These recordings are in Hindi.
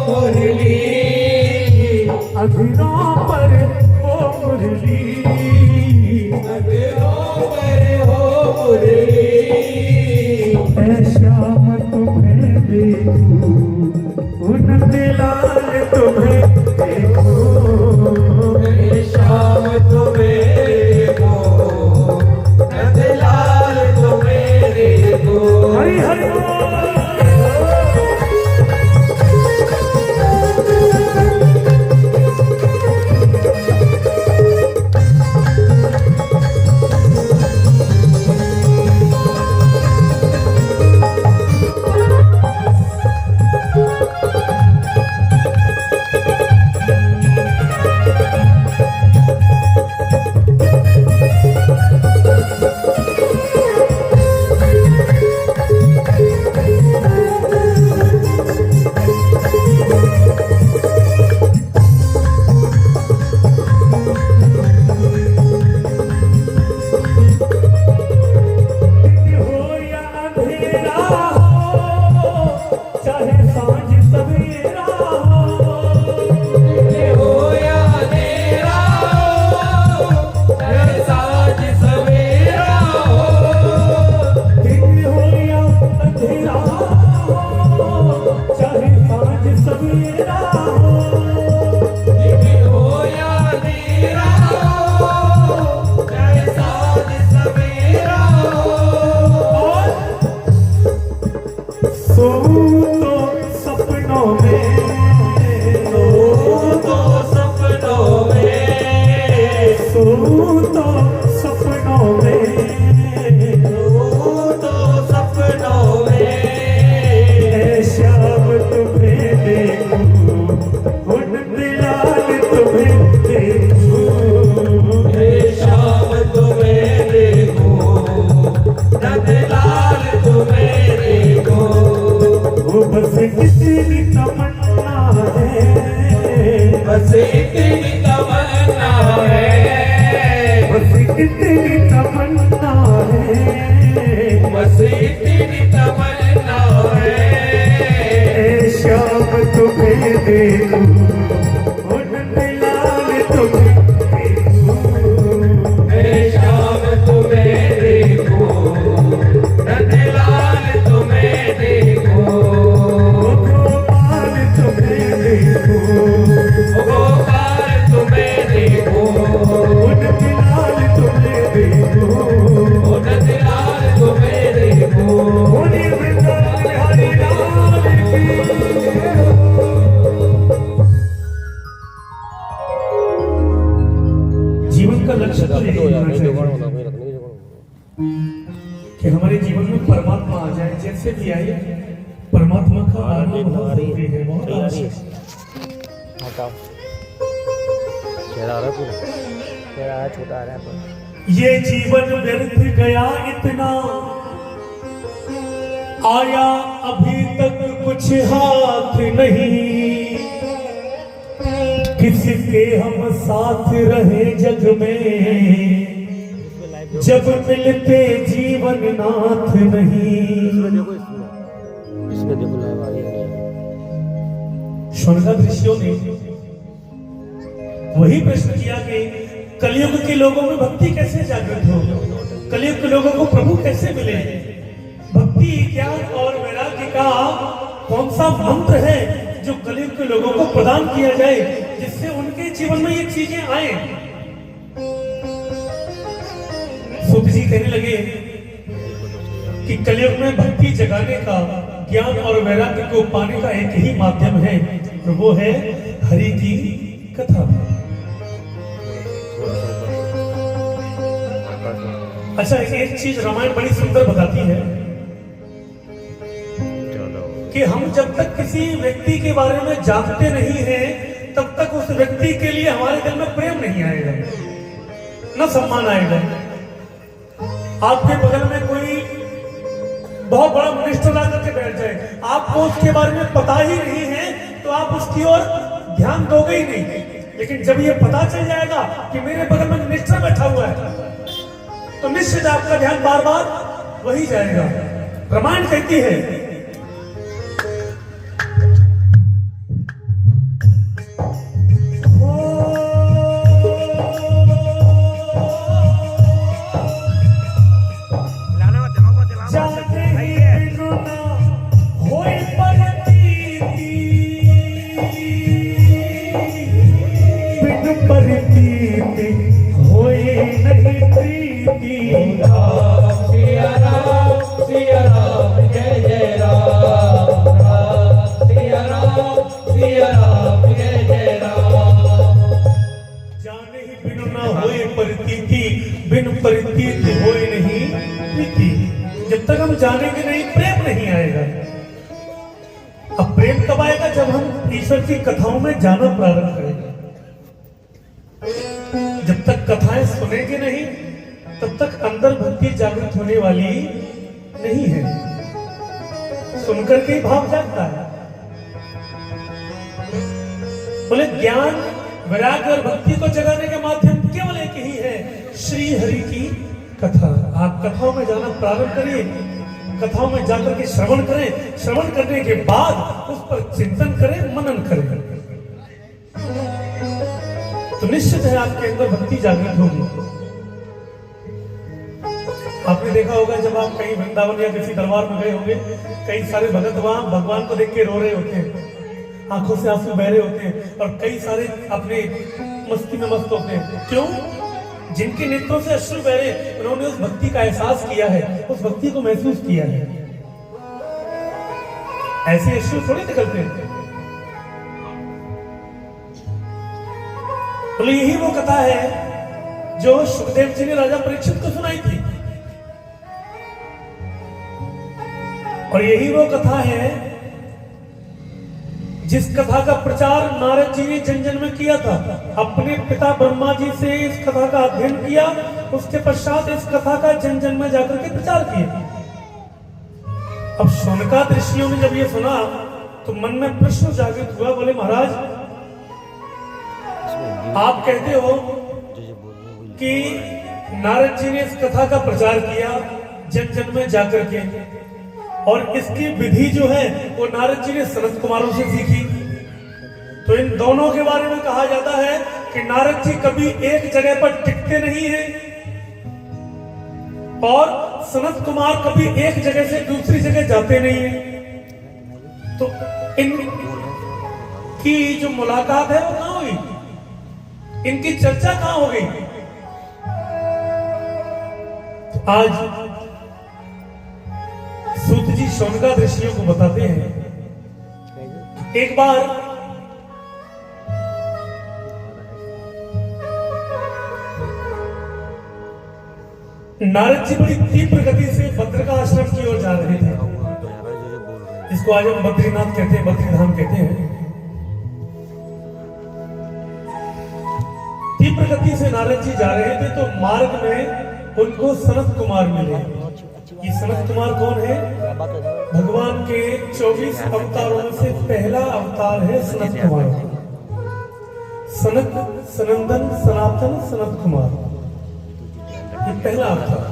मुरली, अधरों पर हो मुरली, अधरों पर हो मुरली। ऐ श्याम तुम्हें देखूं, उन दिलाल तुम्हें देखूं, ऐ श्याम तुम्हें देखो, नंदलाल तुम्हें देखो। हरि हरि बस इतनी तमन्ना है, बस इतनी तमन्ना है, बस इतनी तमन्ना है। ऐ श्याम तुम्हें देखूं, उन दिलाल तुम्हें देखूं, ऐ श्याम तुम्हें देखो, नंदलाल तुम्हें देखो, गोपाल तुम्हें देखूं, गोपाल तुम्हें देखो, उन दिलाल तुम्हें देखूं, नंदलाल तुम्हें देखो। बोलिए वृंदावन हरि लाल की। जीवन का लक्ष्य तो यही होना चाहिए कि हमारे जीवन में परमात्मा आ जाए, जैसे भी आए परमात्मा का आना बहुत जरूरी है, बहुत आवश्यक। हटाओ चेहरा आ रहा है पूरा चेहरा है छोटा आ रहा है पर ये जीवन व्यर्थ गया इतना, आया अभी तक कुछ हाथ नहीं, किसके हम साथ रहे जग में, जब मिलते जीवन नाथ नहीं। इसमें देखो लाइव आ रही है स्वर्गाधीशों ने वही प्रश्न किया कि कलयुग के लोगों में भक्ति कैसे जागृत हो, कलयुग के लोगों को प्रभु कैसे मिले, भक्ति ज्ञान और वैराग्य का कौन सा मंत्र है जो कलयुग के लोगों को प्रदान किया जाए, जिससे उनके जीवन में ये चीजें आए। सूत जी कहने लगे कि कलयुग में भक्ति जगाने का, ज्ञान और वैराग्य को पाने का एक ही माध्यम है, और वो है हरि की कथा। अच्छा, एक चीज रामायण बड़ी सुंदर बताती है कि हम जब तक किसी व्यक्ति के बारे में जानते नहीं हैं, तब तक उस व्यक्ति के लिए हमारे दिल में प्रेम नहीं आएगा, न सम्मान आएगा। आपके बगल में कोई बहुत बड़ा मिनिस्टर आकर के बैठ जाए, आपको उसके बारे में पता ही नहीं है, तो आप उसकी ओर ध्यान दोगे ही नहीं। लेकिन जब ये पता चल जाएगा कि मेरे बगल में मिनिस्टर बैठा हुआ है, तो निश्चित आपका ध्यान बार बार वही जाएगा। रामायण कहती है ईश्वर की कथाओं में जाना प्रारंभ करेंगे। जब तक कथाएं सुनेंगे नहीं तब तक अंदर भक्ति जागृत होने वाली नहीं है। सुनकर के ही भाव जागता है। बोले ज्ञान वैराग्य और भक्ति को जगाने का माध्यम केवल एक ही है, श्री हरि की कथा। आप कथाओं में जाना प्रारंभ करिए, कथाओं में जाकर के श्रवण करें, श्रवण करने के बाद उस पर चिंतन करें, मनन करें, तो निश्चित है आपके अंदर भक्ति जागृत होगी। आपने देखा होगा जब आप कहीं वृंदावन या किसी दरबार में गए होंगे, कई सारे भगत वहां भगवान को देख के रो रहे होते हैं, आंखों से आंसू बह रहे होते हैं, और कई सारे अपने मस्ती में मस्त होते हैं। क्यों? जिनके नेत्रों से अश्रु बह रहे, उन्होंने उस भक्ति का एहसास किया है, उस भक्ति को महसूस किया है। ऐसे अश्रु थोड़ी निकलते हैं। बोले यही वो कथा है जो सुखदेव जी ने राजा परीक्षित को सुनाई थी, और यही वो कथा है जिस कथा का प्रचार नारद जी ने जन जन में किया था। अपने पिता ब्रह्मा जी से इस कथा का अध्ययन किया, उसके पश्चात इस कथा का जन जन में जाकर के प्रचार किया। अब शौनकादि ऋषियों ने जब ये सुना तो मन में प्रश्न जागृत हुआ। बोले महाराज, आप कहते हो कि नारद जी ने इस कथा का प्रचार किया जन जन में जाकर के, और इसकी विधि जो है वो नारद जी ने सनत कुमारों से सीखी। तो इन दोनों के बारे में कहा जाता है कि नारद जी कभी एक जगह पर टिकते नहीं हैं, और सनत कुमार कभी एक जगह से दूसरी जगह जाते नहीं हैं। तो इनकी जो मुलाकात है वो कहां हुई, इनकी चर्चा कहां हो गई? तो आज सूत जी शौनकादि ऋषियों को बताते हैं, एक बार नारद जी बड़ी तीव्र गति से बद्रिका आश्रम की ओर जा रहे थे, जिसको आज हम बद्रीनाथ कहते हैं, बद्रीधाम कहते हैं। तीव्र गति से नारद जी जा रहे थे तो मार्ग में उनको सनत कुमार मिले। ये सनत कुमार कौन है? भगवान के 24 अवतारों में से पहला अवतार है सनत कुमार। सनत, सनंदन, सनातन, सनत कुमार, ये पहला अवतार।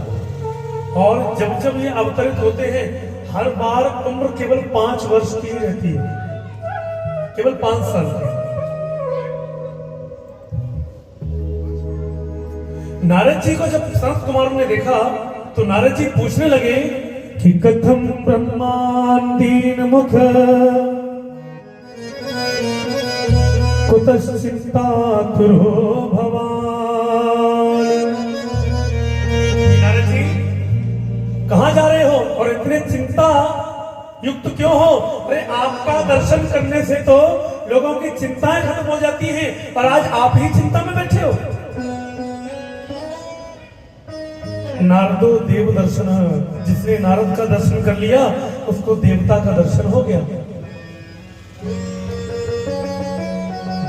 और जब जब ये अवतरित होते हैं, हर बार उम्र केवल 5 वर्ष की रहती है, केवल 5 साल की। नारद जी को जब सनत कुमार ने देखा तो नारद जी पूछने लगे कि कथम ब्रह्मांदीन मुख कुतश्चिंतातुरो भवान। नारद जी कहां जा रहे हो और इतने चिंता युक्त क्यों हो? अरे आपका दर्शन करने से तो लोगों की चिंताएं खत्म हो जाती हैं, और आज आप ही चिंता में बैठे हो। नारदो देव दर्शन, जिसने नारद का दर्शन कर लिया उसको देवता का दर्शन हो गया।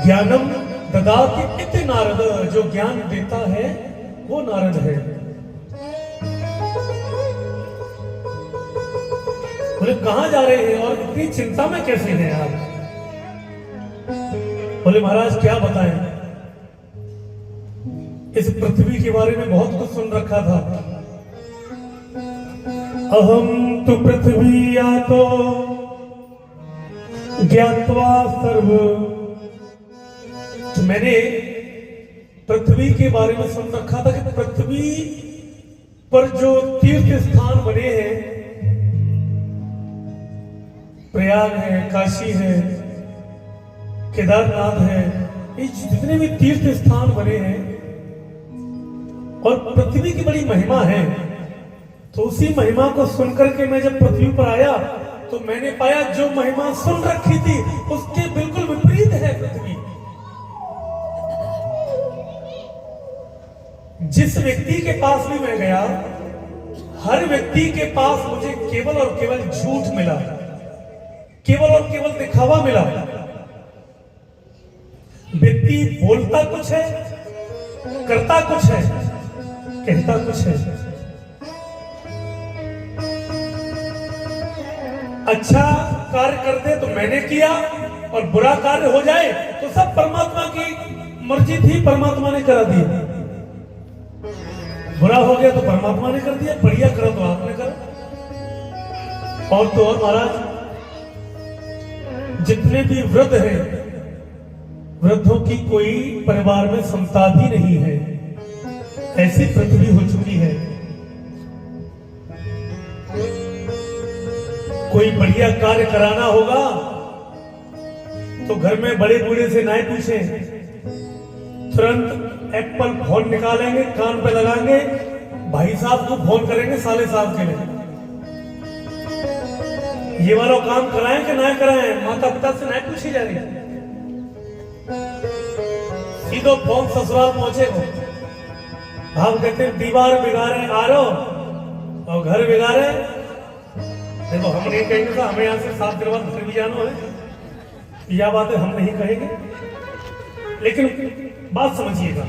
ज्ञानम ददाति इति नारद, जो ज्ञान देता है वो नारद है। बोले कहां जा रहे हैं और इतनी चिंता में कैसे हैं आप? बोले महाराज क्या बताएं, इस पृथ्वी के बारे में बहुत कुछ सुन रखा था। अहम तो पृथ्वी या तो ज्ञात्वा सर्व, तो मैंने पृथ्वी के बारे में सुन रखा था कि पृथ्वी पर जो तीर्थ स्थान बने हैं, प्रयाग है, काशी है, केदारनाथ है, ये जितने भी तीर्थ स्थान बने हैं, और पृथ्वी की बड़ी महिमा है। तो उसी महिमा को सुनकर के मैं जब पृथ्वी पर आया तो मैंने पाया जो महिमा सुन रखी थी उसके बिल्कुल विपरीत है पृथ्वी। जिस व्यक्ति के पास भी मैं गया, हर व्यक्ति के पास मुझे केवल और केवल झूठ मिला, केवल और केवल दिखावा मिला। व्यक्ति बोलता कुछ है, करता कुछ है, कहता कुछ है। अच्छा कार्य कर दे तो मैंने किया, और बुरा कार्य हो जाए तो सब परमात्मा की मर्जी थी, परमात्मा ने करा दिया। बुरा हो गया तो परमात्मा ने कर दिया, बढ़िया करा तो आपने करा। और तो और महाराज, जितने भी वृद्ध हैं, वृद्धों की कोई परिवार में संतान ही नहीं है, ऐसी पृथ्वी हो चुकी है। कोई बढ़िया कार्य कराना होगा तो घर में बड़े बूढ़े से ना पूछे, तुरंत एप्पल फोन निकालेंगे, कान पे लगाएंगे, भाई साहब को फोन करेंगे साले साहब के लिए, ये वाला काम कराएं कि ना कराएं, माता पिता से ना पूछी जा रही। सीधो फोन ससुराल पहुंचेगा। हम कहते हैं दीवार बिगाड़े आ रहो और घर बिगाड़े। देखो हम नहीं कहेंगे तो हमें यहाँ से 7 दिन बाद घर भी जाना है, यह बात हम नहीं कहेंगे, लेकिन बात समझिएगा।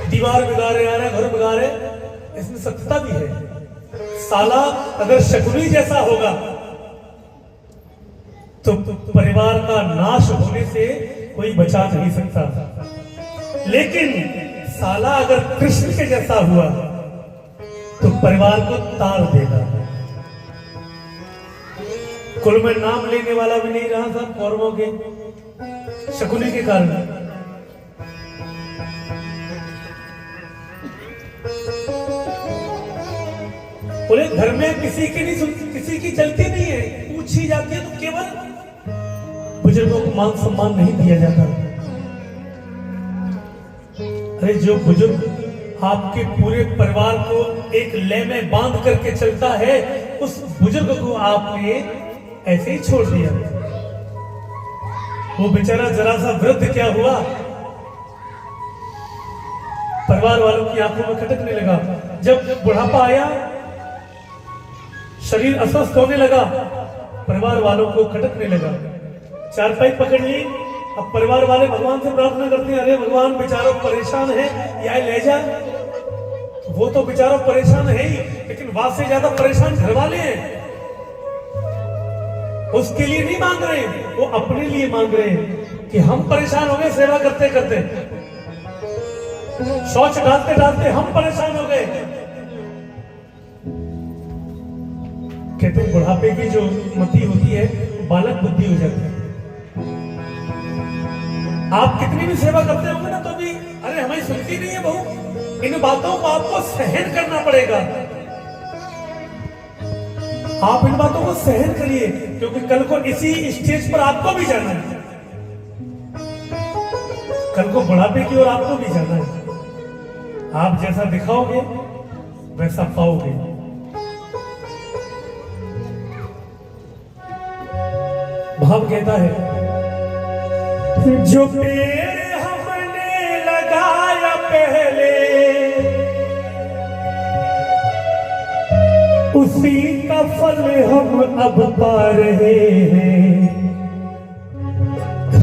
दीवार बिगाड़े आ रहे, घर बिगाड़े, इसमें सत्यता भी है। साला अगर शकुनी जैसा होगा तो परिवार का नाश होने से कोई बचा नहीं सकता, लेकिन साला अगर कृष्ण के जैसा हुआ तो परिवार को तार देगा। कुल में नाम लेने वाला भी नहीं रहा था कौरवों के, शकुनी के कारण। बोले घर में किसी की नहीं सुनती, किसी की चलती नहीं है, पूछी जाती है तो केवल बुजुर्गों को मान सम्मान नहीं दिया जाता। अरे जो बुजुर्ग आपके पूरे परिवार को एक लय में बांध करके चलता है, उस बुजुर्ग को आपने ऐसे ही छोड़ दिया। वो बेचारा जरा सा वृद्ध क्या हुआ, परिवार वालों की आंखों में खटकने लगा। जब बुढ़ापा आया, शरीर अस्वस्थ होने लगा, परिवार वालों को खटकने लगा। चारपाई पकड़ ली, अब परिवार वाले भगवान से प्रार्थना करते हैं, अरे भगवान बेचारों परेशान है, या ले जा। वो तो बेचारों परेशान है ही, लेकिन वाद से ज्यादा परेशान घर वाले हैं। उसके लिए नहीं मांग रहे, वो अपने लिए मांग रहे हैं कि हम परेशान हो गए सेवा करते करते, शौच डालते डालते हम परेशान हो गए। कहते हैं बुढ़ापे की जो मति होती है बालक बुद्धि हो जाती है। आप कितनी भी सेवा करते होंगे ना तो भी अरे हमें सुनती नहीं है बहू, इन बातों को आपको सहन करना पड़ेगा। आप इन बातों को सहन करिए, क्योंकि कल को इसी स्टेज पर आपको भी जाना है, कल को बुढ़ापे की ओर आपको भी जाना है। आप जैसा दिखाओगे वैसा पाओगे। भाव कहता है, जो पेड़ हमने लगाया पहले उसी का फल हम अब पा रहे हैं।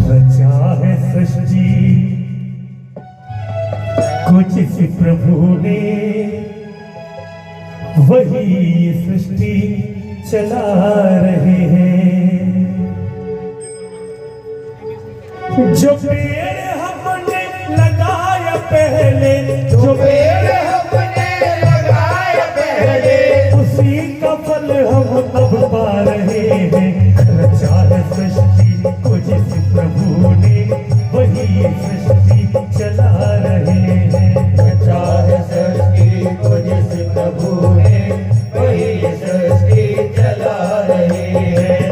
रचा है सृष्टि कुछ इसी प्रभु ने, वही ये सृष्टि चला रहे हैं। जो पेड़ हमने लगाया पहले, जो पेड़ हमने लगाया पहले उसी का फल हम अब पा रहे हैं। रचा है सृष्टि को जिस प्रभु ने, वही सृष्टि चला रहे हैं। रचा है सृष्टि को जिस प्रभु ने, वही सृष्टि चला रहे हैं।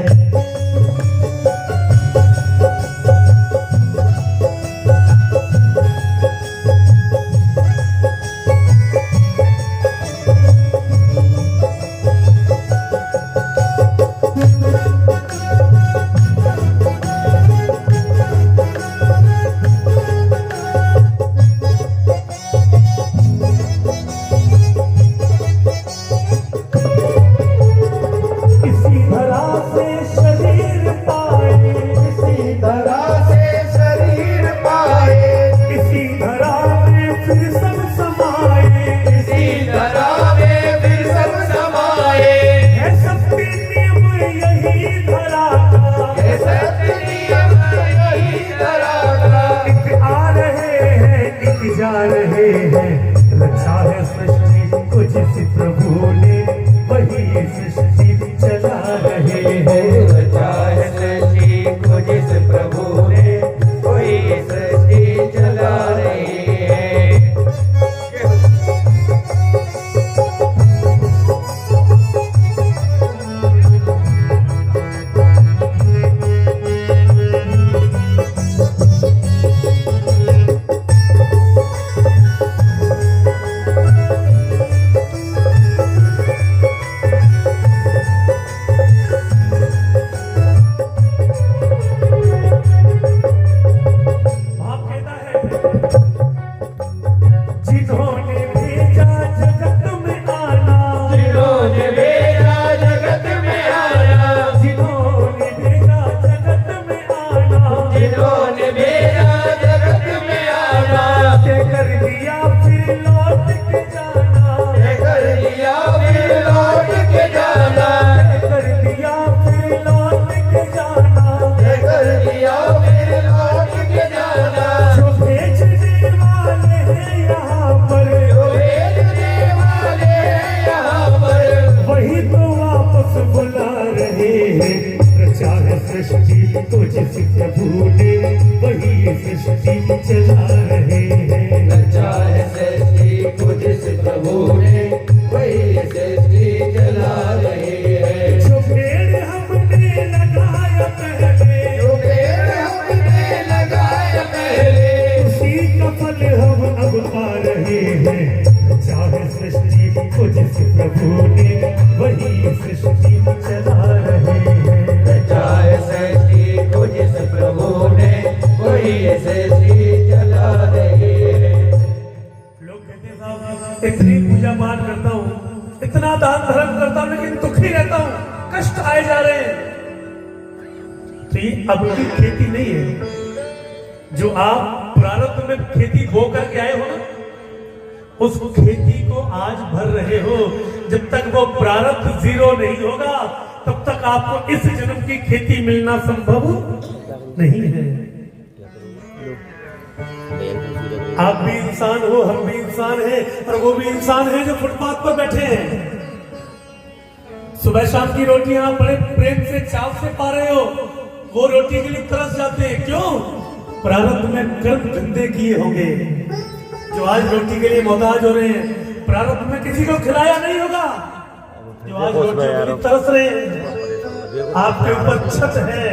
जिस प्रभु ने वही सृष्टि चला रहे हैं। रचा है सृष्टि को जिस प्रभु ने वही सृष्टि चला रहे हैं। जिन्होंने भेजा जगत में आना, जिन्होंने भेजा जगत में आना, जिन्होंने भेजा जगत में आना, जिन्होंने भेजा जगत में आना, तय कर दिया फिर लौट के जाना, तय कर दिया फिर लौट के जाना, तय कर दिया फिर लौट के जाना, तय कर दिया फिर लौट के जाना। जो भेजने वाले हैं यहाँ पर, जो भेजने वाले हैं यहाँ पर, वही तो वापस बुला रहे हैं। रचा है सृष्टि तो जिस प्रभु ने वही सृष्टि चला रहे हैं। रचा है सृष्टि को जिस प्रभु ने वही सृष्टि चला रहे हैं। जो पेड़ हमने लगाया पहले, जो पेड़ हमने लगाया पहले, उसी का फल हम अब पा रहे हैं। चाहे सृष्टि को जिस प्रभु ने वही सृष्टि चला रहे हैं। रचा है सृष्टि को जिस प्रभु ने वही सृष्टि चला रहे हैं। लोग कहते हैं साहब इतनी पूजा पाठ करता हूँ, इतना दान धर्म करता हूँ, लेकिन दुखी रहता हूँ, कष्ट आए जा रहे हैं। तो ये अब की खेती नहीं है। जो आप प्रारब्ध में खेती बो करके आए हो ना, उस खेती को आज भर रहे हो। जब तक वो प्रारब्ध जीरो नहीं होगा, तब तक आपको इस जन्म की खेती मिलना संभव नहीं है। आप भी इंसान हो, हम भी इंसान हैं, और वो भी इंसान हैं जो फुटपाथ पर बैठे हैं। सुबह शाम की रोटियां बड़े प्रेम से चाव से पा रहे हो, वो रोटी के लिए तरस जाते हैं। क्यों? प्रारब्ध में कर्म गंदे किए होंगे। जो आज रोटी के लिए मोहताज हो रहे हैं, प्रारब्ध में किसी को खिलाया नहीं होगा। जो आज रोटी के लिए तरस रहे हैं, आपके ऊपर छत है,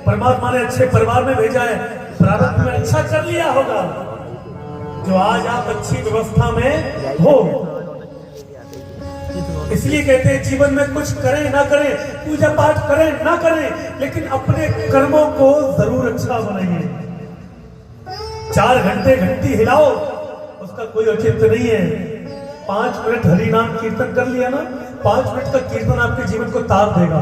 परमात्मा ने अच्छे परिवार में भेजा है, प्रारब्ध में अच्छा कर लिया होगा। जो आज आप अच्छी व्यवस्था में हो, इसलिए कहते हैं जीवन में कुछ करें ना करें, पूजा पाठ करें ना करें, लेकिन अपने कर्मों को जरूर अच्छा बनाइए। 4 घंटे घंटी हिलाओ, उसका कोई औचित्य नहीं है। 5 मिनट हरि नाम कीर्तन कर लिया ना, 5 मिनट का कीर्तन आपके जीवन को तार देगा।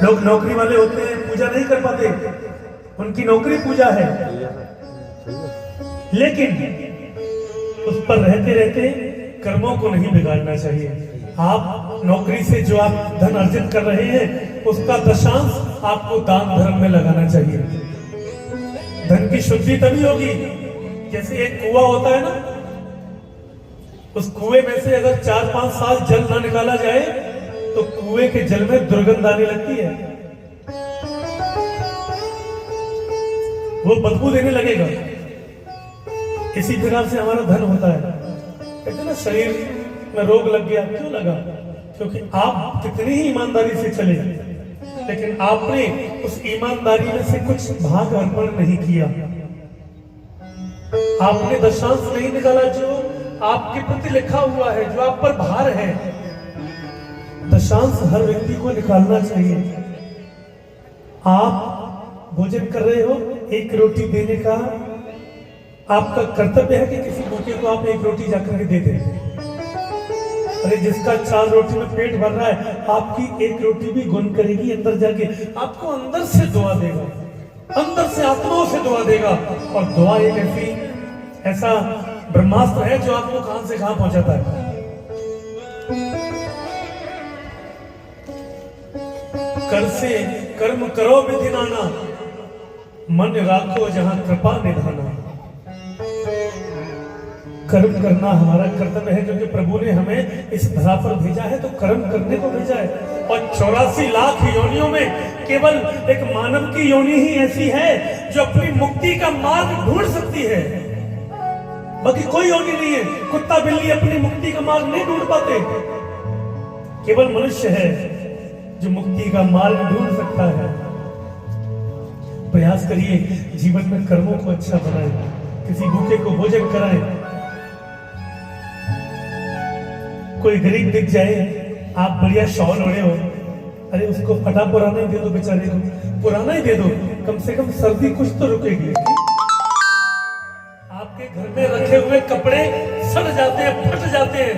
लोग नौकरी वाले होते हैं, पूजा नहीं कर पाते, उनकी नौकरी पूजा है, लेकिन उस पर रहते रहते कर्मों को नहीं बिगाड़ना चाहिए। आप नौकरी से जो आप धन अर्जित कर रहे हैं, उसका दशांश आपको दान धर्म में लगाना चाहिए। धन की शुद्धि तभी होगी, जैसे एक कुआं होता है ना, उस कुएं में से अगर 4-5 साल जल ना निकाला जाए तो कुएं के जल में दुर्गंध आने लगती है, वो बदबू देने लगेगा। इसी प्रकार से हमारा धन होता है। कहते हैं ना, शरीर में रोग लग गया, क्यों लगा? क्योंकि आप कितनी ही ईमानदारी से चले, लेकिन आपने उस ईमानदारी में से कुछ भाग अर्पण नहीं किया। आपने दशांश नहीं निकाला जो आपके प्रति लिखा हुआ है, जो आप पर भार है। दशांश हर व्यक्ति को निकालना चाहिए। आप भोजन कर रहे हो, 1 रोटी देने का आपका कर्तव्य है कि किसी भूखे को आप 1 रोटी जाकर के दे दें। अरे जिसका 4 रोटी में पेट भर रहा है, आपकी 1 रोटी भी गुण करेगी अंदर जाके, आपको अंदर से दुआ देगा, अंदर से आत्माओं से दुआ देगा। और दुआ एक ऐसा ब्रह्मास्त्र है जो आपको कहां से कहां पहुंचाता है। कर से कर्म करो विधि नाना, मन राखो जहां कृपा निधाना। कर्म करना हमारा कर्तव्य है, क्योंकि प्रभु ने हमें इस धरा पर भेजा है तो कर्म करने को भेजा है। और 84 लाख योनियों में केवल एक मानव की योनि ही ऐसी है जो अपनी मुक्ति का मार्ग ढूंढ सकती है, बाकी कोई योनि नहीं है। कुत्ता बिल्ली अपनी मुक्ति का मार्ग नहीं ढूंढ पाते, केवल मनुष्य है जो मुक्ति का मार्ग ढूंढ सकता है। प्रयास करिए जीवन में कर्मों को अच्छा बनाए, किसी भूखे को भोजन कराएं। कोई गरीब दिख जाए, आप बढ़िया शॉल ओढ़े हो, अरे उसको फटा पुराना ही दे दो, बेचारे को पुराना ही दे दो, कम से कम सर्दी कुछ तो रुकेगी। आपके घर में रखे हुए कपड़े सड़ जाते हैं, फट जाते हैं,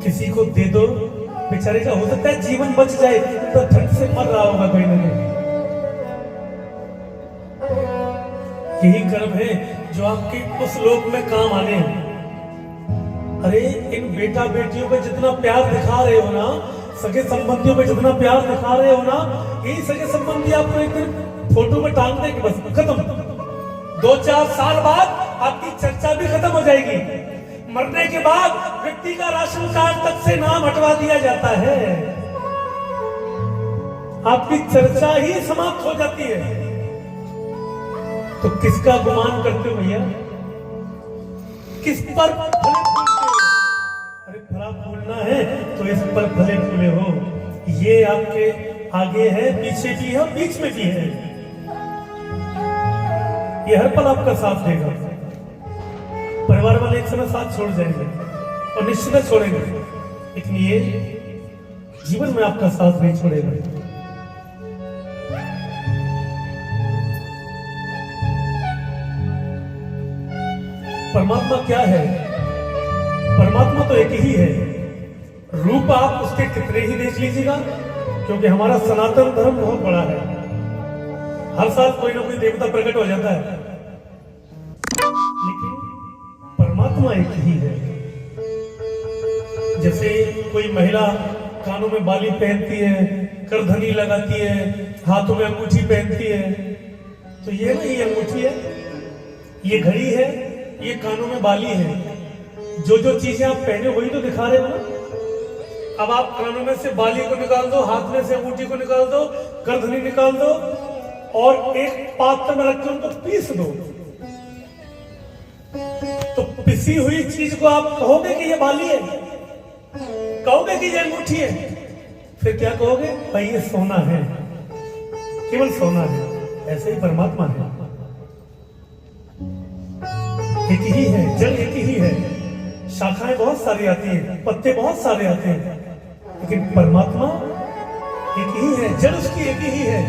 किसी को दे दो, बेचारे का हो सकता है जीवन बच जाए, तो ठंड से मर रहा होगा कोई ना कोई। यही कर्म है जो आपके उस लोक में काम आने हैं। अरे इन बेटा बेटियों पे जितना प्यार दिखा रहे हो ना, सगे संबंधियों पे जितना प्यार दिखा रहे हो ना, यही सगे संबंधी आपको एक दिन फोटो में टांग देंगे, बस खत्म। 2-4 साल बाद आपकी चर्चा भी खत्म हो जाएगी। मरने के बाद व्यक्ति का राशन कार्ड तक से नाम हटवा दिया जाता है, आपकी चर्चा ही समाप्त हो जाती है। तो किसका गुमान करते हो भैया? किस पर फला फूलना है तो इस पर भले फूले हो। ये आपके आगे है, पीछे भी है और बीच में भी है। ये हर पल आपका साथ देगा। परिवार वाले एक समय साथ छोड़ जाएंगे और निश्चित छोड़ेंगे, लेकिन ये जीवन में आपका साथ नहीं छोड़ेगा। परमात्मा क्या है? परमात्मा तो एक ही है। रूप आप उसके कितने ही देख लीजिएगा, क्योंकि हमारा सनातन धर्म बहुत बड़ा है। हर साल कोई ना कोई देवता प्रकट हो जाता है, लेकिन परमात्मा एक ही है। जैसे कोई महिला कानों में बाली पहनती है, करधनी लगाती है, हाथों में अंगूठी पहनती है, तो ये ना, ये अंगूठी है, ये घड़ी है, ये कानों में बाली है। जो जो चीजें आप पहने वही तो दिखा रहे हो ना। अब आप कानों में से बाली को निकाल दो, हाथ में से अंगूठी को निकाल दो, करधनी निकाल दो और एक पात्र में रख के उनको पीस दो, तो पिसी हुई चीज को आप कहोगे कि ये बाली है? कहोगे कि ये अंगूठी है? फिर क्या कहोगे? भाई ये सोना है, केवल सोना है। ऐसे ही परमात्मा है, एक ही है, जल एक ही है, शाखाएं बहुत सारी आती हैं, पत्ते बहुत सारे आते हैं, लेकिन परमात्मा एक ही है, जल उसकी एक ही है।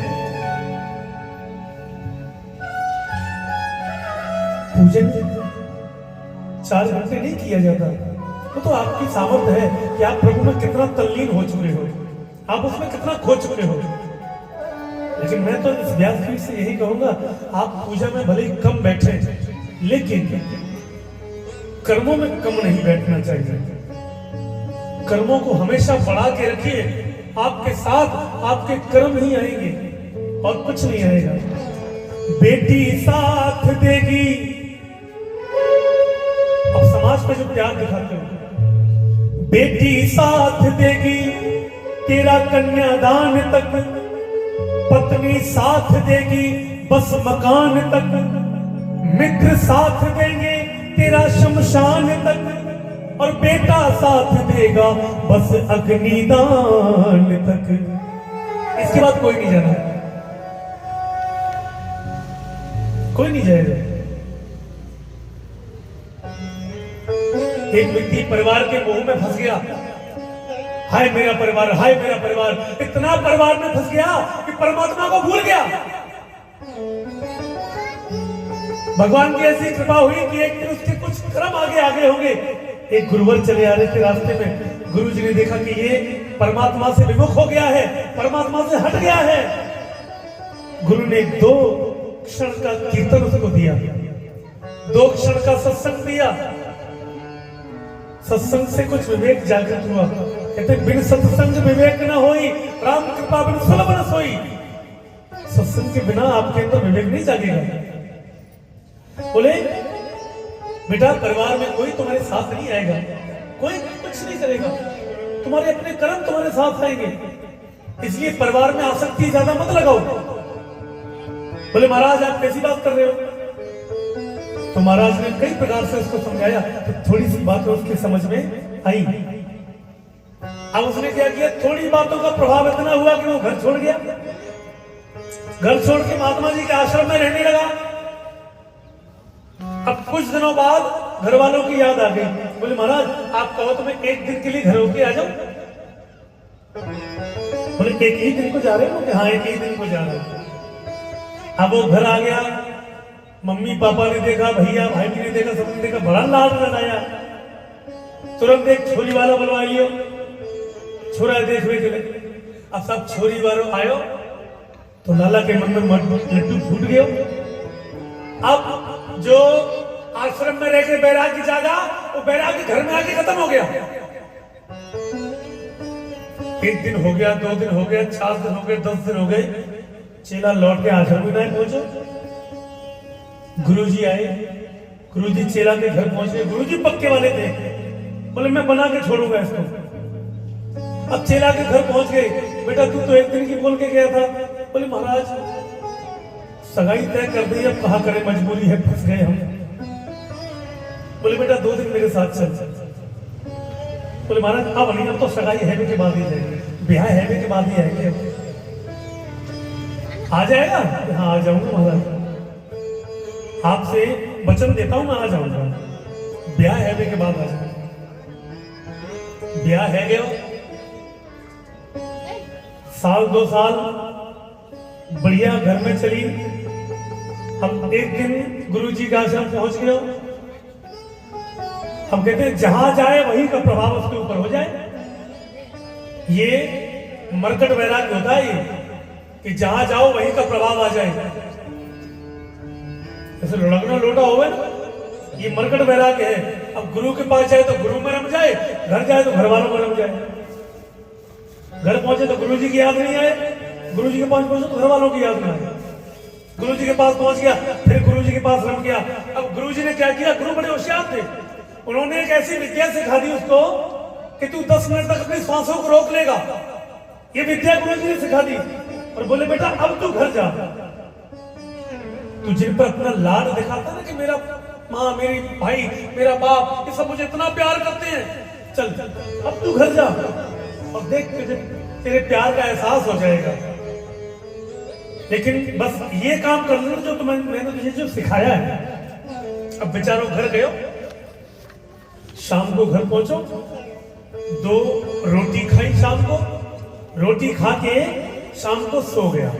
पूजन 4 घंटे नहीं किया जाता, वो तो आपकी सामर्थ्य है कि आप प्रभु में कितना तल्लीन हो चुके हो, आप उसमें कितना खो चुके हो। लेकिन मैं तो इस व्यासपीठ से यही कहूंगा, आप पूजा में भले ही कम बैठे, लेकिन कर्मों में कम नहीं बैठना चाहिए। कर्मों को हमेशा बढ़ा के रखिए, आपके साथ आपके कर्म ही आएंगे और कुछ नहीं आएगा। बेटी साथ देगी, अब समाज पे जो प्यार दिखाते हो, बेटी साथ देगी तेरा कन्यादान तक, पत्नी साथ देगी बस मकान तक, मित्र साथ देंगे तेरा शमशान तक, और बेटा साथ देगा बस अग्निदान तक। इसके बाद कोई नहीं जाना, कोई नहीं जाएगा। एक व्यक्ति परिवार के मोह में फंस गया, हाय मेरा परिवार, हाय मेरा परिवार, इतना परिवार में फंस गया कि परमात्मा को भूल गया। भगवान की ऐसी कृपा हुई कि एक दिन उसके कुछ कर्म आगे होंगे। एक गुरुवर चले आ रहे थे रास्ते में, गुरु जी ने देखा कि ये परमात्मा से विमुख हो गया है, परमात्मा से हट गया है। गुरु ने 2 क्षण का कीर्तन उसको दिया, 2 क्षण का सत्संग दिया। सत्संग से कुछ विवेक जागृत हुआ। कहते बिन सत्संग विवेक न होई, राम कृपा बिन सुलभ न सोई। सत्संग के बिना आपके अंदर विवेक नहीं जागेगा। बोले बेटा परिवार में कोई तुम्हारे साथ नहीं आएगा, कोई कुछ नहीं करेगा, तुम्हारे अपने कर्म तुम्हारे साथ आएंगे, इसलिए परिवार में आसक्ति ज्यादा मत लगाओ। बोले महाराज आप कैसी बात कर रहे हो? तो महाराज ने कई प्रकार से उसको समझाया, तो थोड़ी सी बात उसके समझ में आई। अब उसने क्या किया, थोड़ी बातों का प्रभाव इतना हुआ कि वो घर छोड़ गया, घर छोड़ के महात्मा जी के आश्रम में रहने लगा। अब कुछ दिनों बाद घर वालों की याद आ गई, बोले महाराज आप कहो तो मैं एक दिन के लिए घर होके आ जाऊं। बोले एक ही दिन को जा रहे हो? कि हाँ एक ही दिन को जा रहे हो। अब वो घर आ गया, मम्मी पापा ने देखा, भैया भाई ने देखा, सबने देखा, बड़ा लाड लगाया। तुरंत एक छोरी वाला बुलवा लियो, छोरा देखने के लिए। अब सब छोरी वालों आयो तो लाला के मन में लड्डू फूट गयो। अब जो आश्रम में रह के बैरागी जागा, वो बैरागी घर में आके खत्म हो गया। एक दिन हो गया, 2 दिन हो गया, 4 दिन हो गए, 10 दिन हो गए, चेला लौट के आश्रम में नहीं पहुंचो। गुरुजी आए, गुरुजी चेला के घर पहुंचे। गुरुजी पक्के वाले थे, बोले मैं बना के छोड़ूंगा इसको। अब चेला के घर पहुंच गए, बेटा तू तो एक दिन की बोल के गया था। बोले महाराज सगाई तय कर दी, अब कहा करें, मजबूरी है, फंस गए हम। बोले बेटा 2 दिन मेरे साथ चल। बोले महाराज अब नहीं, अब तो सगाई है के बाद ही जाएंगे, ब्याह है के बाद ही आएंगे। आ जाएगा? हाँ आ जाऊंगा महाराज, आपसे वचन देता हूं मैं आ जाऊंगा। ब्याह है के बाद आ जाऊंगा। ब्याह है गया, साल 2 साल बढ़िया घर में चली। हम एक दिन गुरुजी का आश्रम पहुंच गए। हम कहते हैं जहां जाए वहीं का प्रभाव उसके ऊपर हो जाए। ये मरकट वैराग्य होता है ये, कि जहां जाओ वहीं का प्रभाव आ जाए। जैसे लुढ़कना लोटा होवे ना, ये मरकट वैराग्य है। अब गुरु के पास जाए तो गुरु में रम जाए, घर जाए तो घर वालों में रम जाए। घर पहुंचे तो गुरु जी की याद नहीं आए, गुरु जी के पास पहुंचे तो घर वालों की याद नहीं आए। गुरु जी के पास पहुंच गया, फिर गुरु जी के पास रम गया। अब गुरु जी ने क्या किया, गुरु बड़े होशियार थे, उन्होंने एक ऐसी विद्या सिखा दी उसको कि तू 10 मिनट तक अपनी सांसों को रोक लेगा। ये विद्या गुरु जी ने सिखा दी और बोले बेटा अब तू घर जा। तू जिन पर अपना लाड दिखाता ना कि मेरा माँ, मेरी भाई, मेरा बाप, ये सब मुझे इतना प्यार करते हैं, चल अब तू घर जा और देख तेरे प्यार का एहसास हो जाएगा। लेकिन बस ये काम कर लो जो मैंने तुझे जो सिखाया है। अब बेचारों घर गयो, शाम को घर पहुंचो, 2 रोटी खाई, शाम को रोटी खा के शाम को सो गया।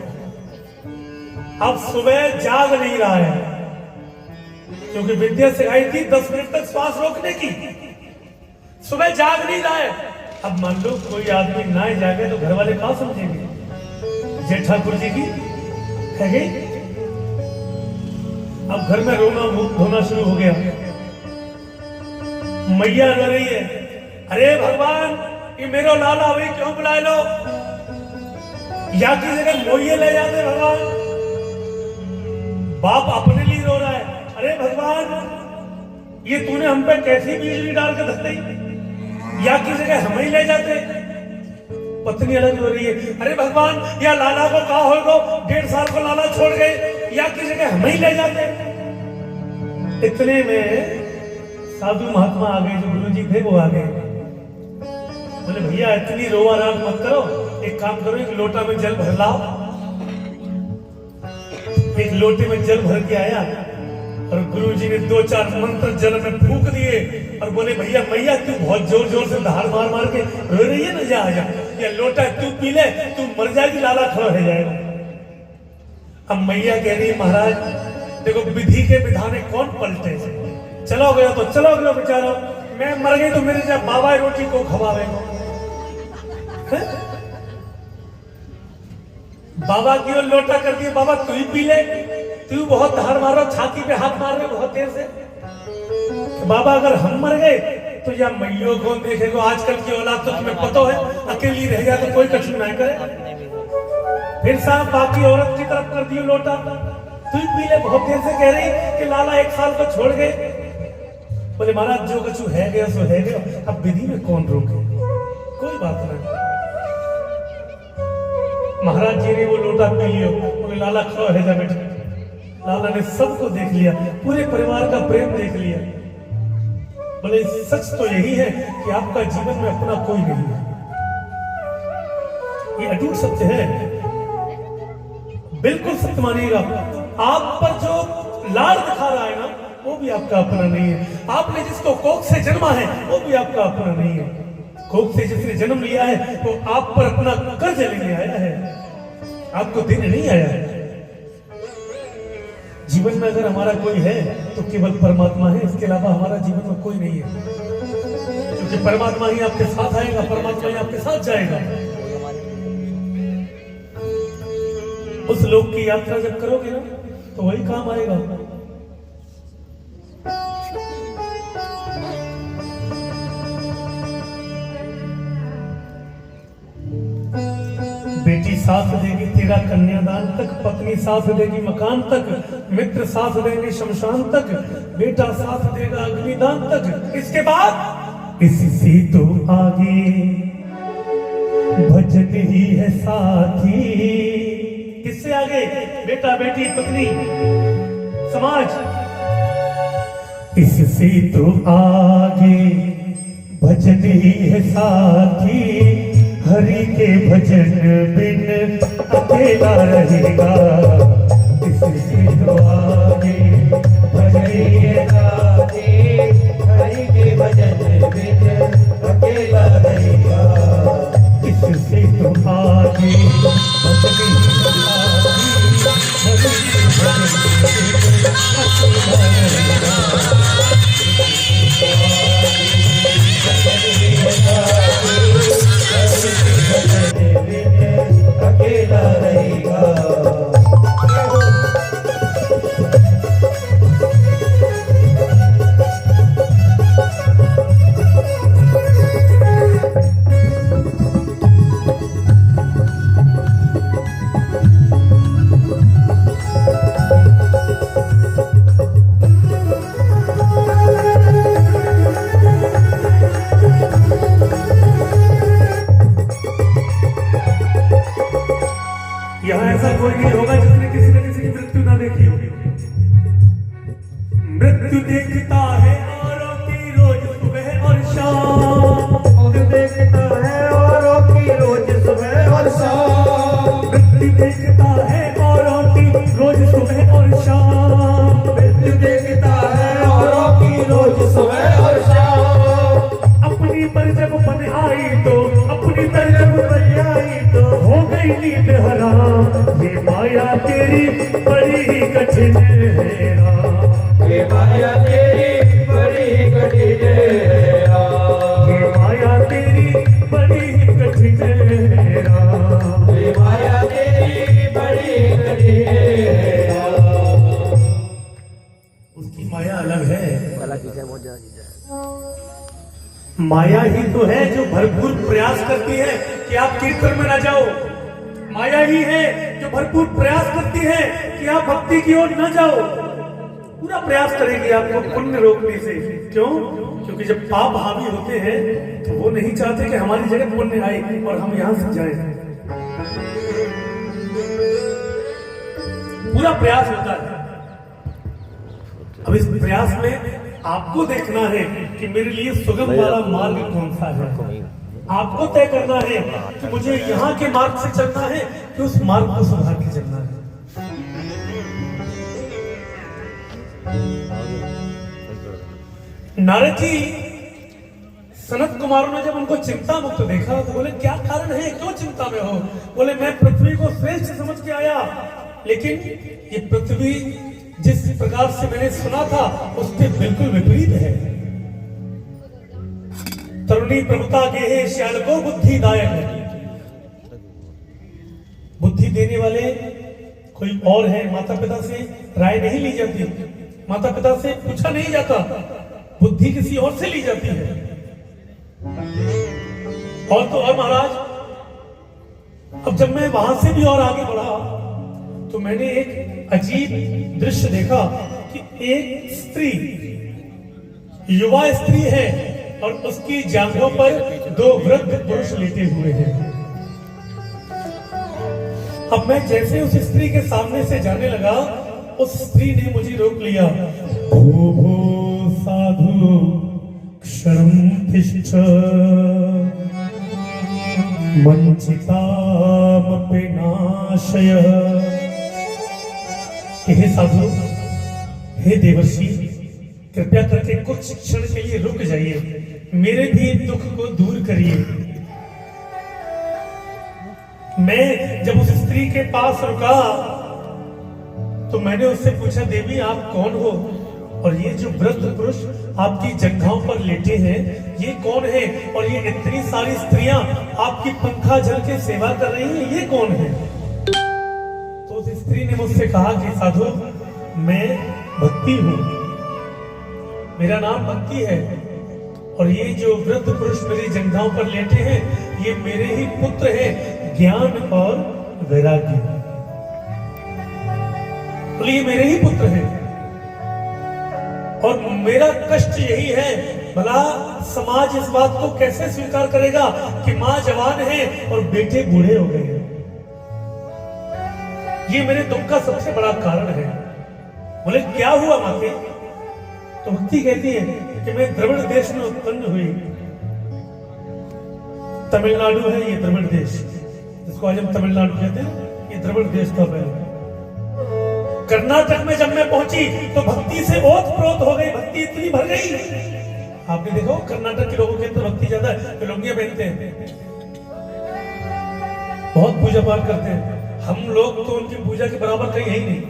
अब सुबह जाग नहीं रहा है, क्योंकि विद्या सिखाई थी 10 मिनट तक श्वास रोकने की। सुबह जाग नहीं रहा है। अब मान लो कोई आदमी ना जागे तो घर वाले कहां समझेंगे? जय ठाकुर जी की है गई। अब घर में रोना धोना शुरू हो गया। मैया रो रही है, अरे भगवान ये मेरो लाला हुई क्यों बुलाए लो, या की जगह मोइये ले जाते भगवान। बाप अपने लिए रो रहा है, अरे भगवान ये तूने हम पे कैसी बिजली डाल के धर दी, या की जगह हम ही ले जाते। पत्नी अलग हो रही है, अरे भगवान या लाला को कहा होगा 1.5 साल को लाला छोड़ गए, या की जगह हम ही ले जाते। इतने में साधु महात्मा आ गए, जो गुरु जी थे वो आ गए। बोले भैया इतनी रोवा रात मत करो, एक काम करो, एक लोटा में जल भर लाओ। एक लोटे में जल भर के आया और गुरु जी ने 2-4 मंत्र जल में फूंक दिए और बोले भैया मैया तू बहुत जोर जोर से धार मार मार के रो रही है ना, जा आजा, या लोटा तू पी ले, तू मर जाएगी, लाला खड़ा रह जाएगा। अब मैया कह रही महाराज देखो विधि के विधाने कौन पलटे, चलो गया तो चलो गया बेचारा, मैं मर गई तो मेरे जब बाबा रोटी को खवावेगा। बाबा की ओर लोटा कर दिया, बाबा तू ही पी ले, तू बहुत धार मारो, छाती पे हाथ मार रहे बहुत देर से। तो बाबा अगर हम मर गए तो या मैयो कौन देखेगा, आजकल की औलाद तो तुम्हें पता है, अकेली रह गया तो कोई कछु नहीं करे। फिर साहब बाकी औरत की तरफ कर दियो लोटा, तू ही पी ले, बहुत देर से कह रही कि लाला 1 साल को छोड़ गए। बोले महाराज जो कछु है गया सो है गया, अब विधि में कौन रोके, कोई बात नहीं। महाराज जी ने वो लोटा पी लिया, बोले लाला खाओ है जा बेटा। लाला ने सबको देख लिया, पूरे परिवार का प्रेम देख लिया। बोले सच तो यही है कि आपका जीवन में अपना कोई नहीं है, ये अटूट सत्य है, बिल्कुल सत्य मानिएगा। आप पर जो लाड़ दिखा रहा है ना, वो भी आपका अपना नहीं है। आपने जिसको कोख से जन्मा है, वो भी आपका अपना नहीं है। कोख से जिसने जन्म लिया है, वो आप पर अपना कर्ज लेने आया है, आपको देने नहीं आया है। जीवन में अगर हमारा कोई है तो केवल परमात्मा है, इसके अलावा हमारा जीवन में कोई नहीं है। क्योंकि परमात्मा ही आपके साथ आएगा, परमात्मा ही आपके साथ जाएगा। उस लोक की यात्रा जब करोगे ना, तो वही काम आएगा। बेटी साथ देगी तेरा कन्यादान तक, पत्नी साथ देगी मकान तक, मित्र साथ देंगे शमशान तक, बेटा साथ देगा अग्निदान तक। इसके बाद इससे तो आगे भजन ही है साथी। किससे आगे? बेटा बेटी पत्नी समाज। इससे तो आगे भजन ही है साथी, हरि के भजन बिन अकेला रहेगा। इससे तो आगे भजन ही है साथी, हरि के भजन बिन अकेला रहेगा। इससे तो आगे भजन ही है साथी, हरि के भजन बिन अकेला रहेगा। अकेला रहेगा। यहाँ ऐसा कोई नहीं होगा जिसने किसी न किसी की मृत्यु ना देखी होगी। मृत्यु देखता है औरों की रोज सुबह और शाम, मृत्यु देखता है औरों की रोज सुबह और शाम। मृत्यु देखता है औरों की रोज सुबह और शाम। मृत्यु देखता है औरों की रोज सुबह और शाम। अपनी पर जब बन आई तो, अपनी पर जब बन आई तो हो गई नींद हराम। ये माया तेरी बड़ी ही कठिन है राम। ये माया तेरी बड़ी कठिन है राम। ये माया तेरी बड़ी ही कठिन है राम। ये माया तेरी बड़ी कठिन है राम। उसकी माया अलग है। गला खींचा है, बहुत ज्यादा खींचा है। माया ही तो है जो भरपूर प्रयास करती है कि आप कीर्तन में ना जाओ। माया ही है जो भरपूर प्रयास करती है कि आप भक्ति की ओर न जाओ। पूरा प्रयास करेगी आपको पुण्य रोकने से। क्यों? क्योंकि जब पाप हावी होते हैं तो वो नहीं चाहते कि हमारी जगह पुण्य आए और हम यहां से जाएं। पूरा प्रयास होता है। अब इस प्रयास में आपको देखना है कि मेरे लिए सुगम वाला मार्ग कौन सा है। आपको तय करना है कि मुझे यहाँ के मार्ग से चलना है कि उस मार्ग को सुधार के चलना है। नारद जी सनत कुमार ने जब उनको चिंता मुक्त देखा तो बोले क्या कारण है, क्यों चिंता में हो? बोले मैं पृथ्वी को श्रेष्ठ समझ के आया, लेकिन ये पृथ्वी जिस प्रकार से मैंने सुना था उसके बिल्कुल विपरीत है। तरुणी प्रभुता के है श्याल को बुद्धिदायक है। बुद्धि देने वाले कोई और है। माता पिता से राय नहीं ली जाती, माता पिता से पूछा नहीं जाता, बुद्धि किसी और से ली जाती है। और तो और महाराज, अब जब मैं वहां से भी और आगे बढ़ा तो मैंने एक अजीब दृश्य देखा कि एक स्त्री युवा स्त्री है और उसकी जांघों पर दो वृद्ध पुरुष लेटे हुए हैं। अब मैं जैसे उस स्त्री के सामने से जाने लगा, उस स्त्री ने मुझे रोक लिया। भो भो साधु क्षणं तिष्ठ मंचितामपि नाशय। हे साधु, हे देवर्षि, कृपया करके कुछ क्षण के लिए रुक जाइए, मेरे भी दुख को दूर करिए। मैं जब उस स्त्री के पास रुका तो मैंने उससे पूछा, देवी आप कौन हो, और ये जो वृद्ध पुरुष आपकी जंघाओं पर लेटे हैं ये कौन है, और ये इतनी सारी स्त्रियां आपकी पंखा झल के सेवा कर रही हैं, ये कौन है? तो उस स्त्री ने मुझसे कहा कि साधु, मैं भक्ति हूं, मेरा नाम भक्ति है, और ये जो वृद्ध पुरुष मेरी जंघाओं पर लेटे हैं ये मेरे ही पुत्र हैं, ज्ञान और वैराग्य। तो ये मेरे ही पुत्र हैं और मेरा कष्ट यही है, भला समाज इस बात को कैसे स्वीकार करेगा कि मां जवान है और बेटे बूढ़े हो गए हैं। ये मेरे दुख का सबसे बड़ा कारण है। बोले क्या हुआ माते? तो भक्ति कहती है कि मैं द्रविड़ देश में उत्पन्न हुई। तमिलनाडु है ये द्रविड़ देश, जिसको आज हम तमिलनाडु कहते हैं, ये द्रविड़ देश था पहले। कर्नाटक में जब मैं पहुंची तो भक्ति से ओत-प्रोत हो गई, भक्ति इतनी भर गई। आपने देखो कर्नाटक के लोगों के अंदर भक्ति ज्यादा है, लुंगियां पहनते हैं, बहुत पूजा पाठ करते हैं। हम लोग तो उनकी पूजा के बराबर कहीं है ही नहीं।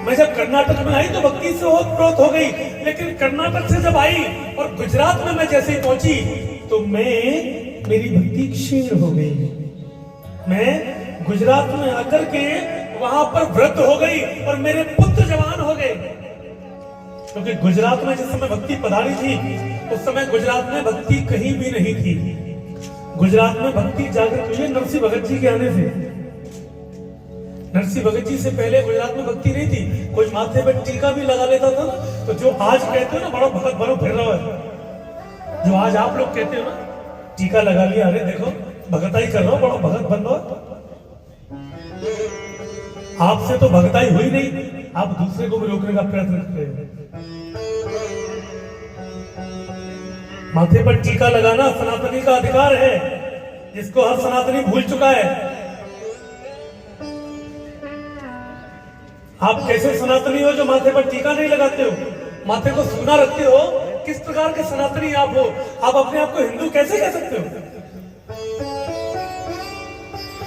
मैं जब कर्नाटक में आई तो भक्ति से ओत-प्रोत हो गई, लेकिन कर्नाटक से जब आई और गुजरात में मैं जैसे ही पहुंची तो मेरी भक्ति क्षीण हो गई। मैं गुजरात में आकर के वहां पर वृद्ध हो गई और मेरे पुत्र जवान हो गए, क्योंकि गुजरात में जिस समय भक्ति पधारी थी उस समय गुजरात में भक्ति कहीं भी नहीं थी। गुजरात में भक्ति जागृत हुई है नरसिंह भगत जी के आने से। नरसिंह भगत जी से पहले गुजरात में भक्ति नहीं थी। कोई माथे पर टीका भी लगा लेता था ना, तो जो आज कहते हो ना बड़ा भगत बनो फिर रहा है, जो आज आप लोग कहते हो ना टीका लगा लिया, अरे देखो भगताई कर रहा हूं, बड़ा भगत बन रहा। आपसे तो भगताई हुई नहीं, आप दूसरे को भी रोकने का प्रयत्न कर रहे हो। माथे पर टीका लगाना सनातनी का अधिकार है, जिसको हर सनातनी भूल चुका है। आप कैसे सनातनी हो जो माथे पर टीका नहीं लगाते हो, माथे को सूना रखते हो? किस प्रकार के सनातनी आप हो? आप अपने आप को हिंदू कैसे कह सकते हो?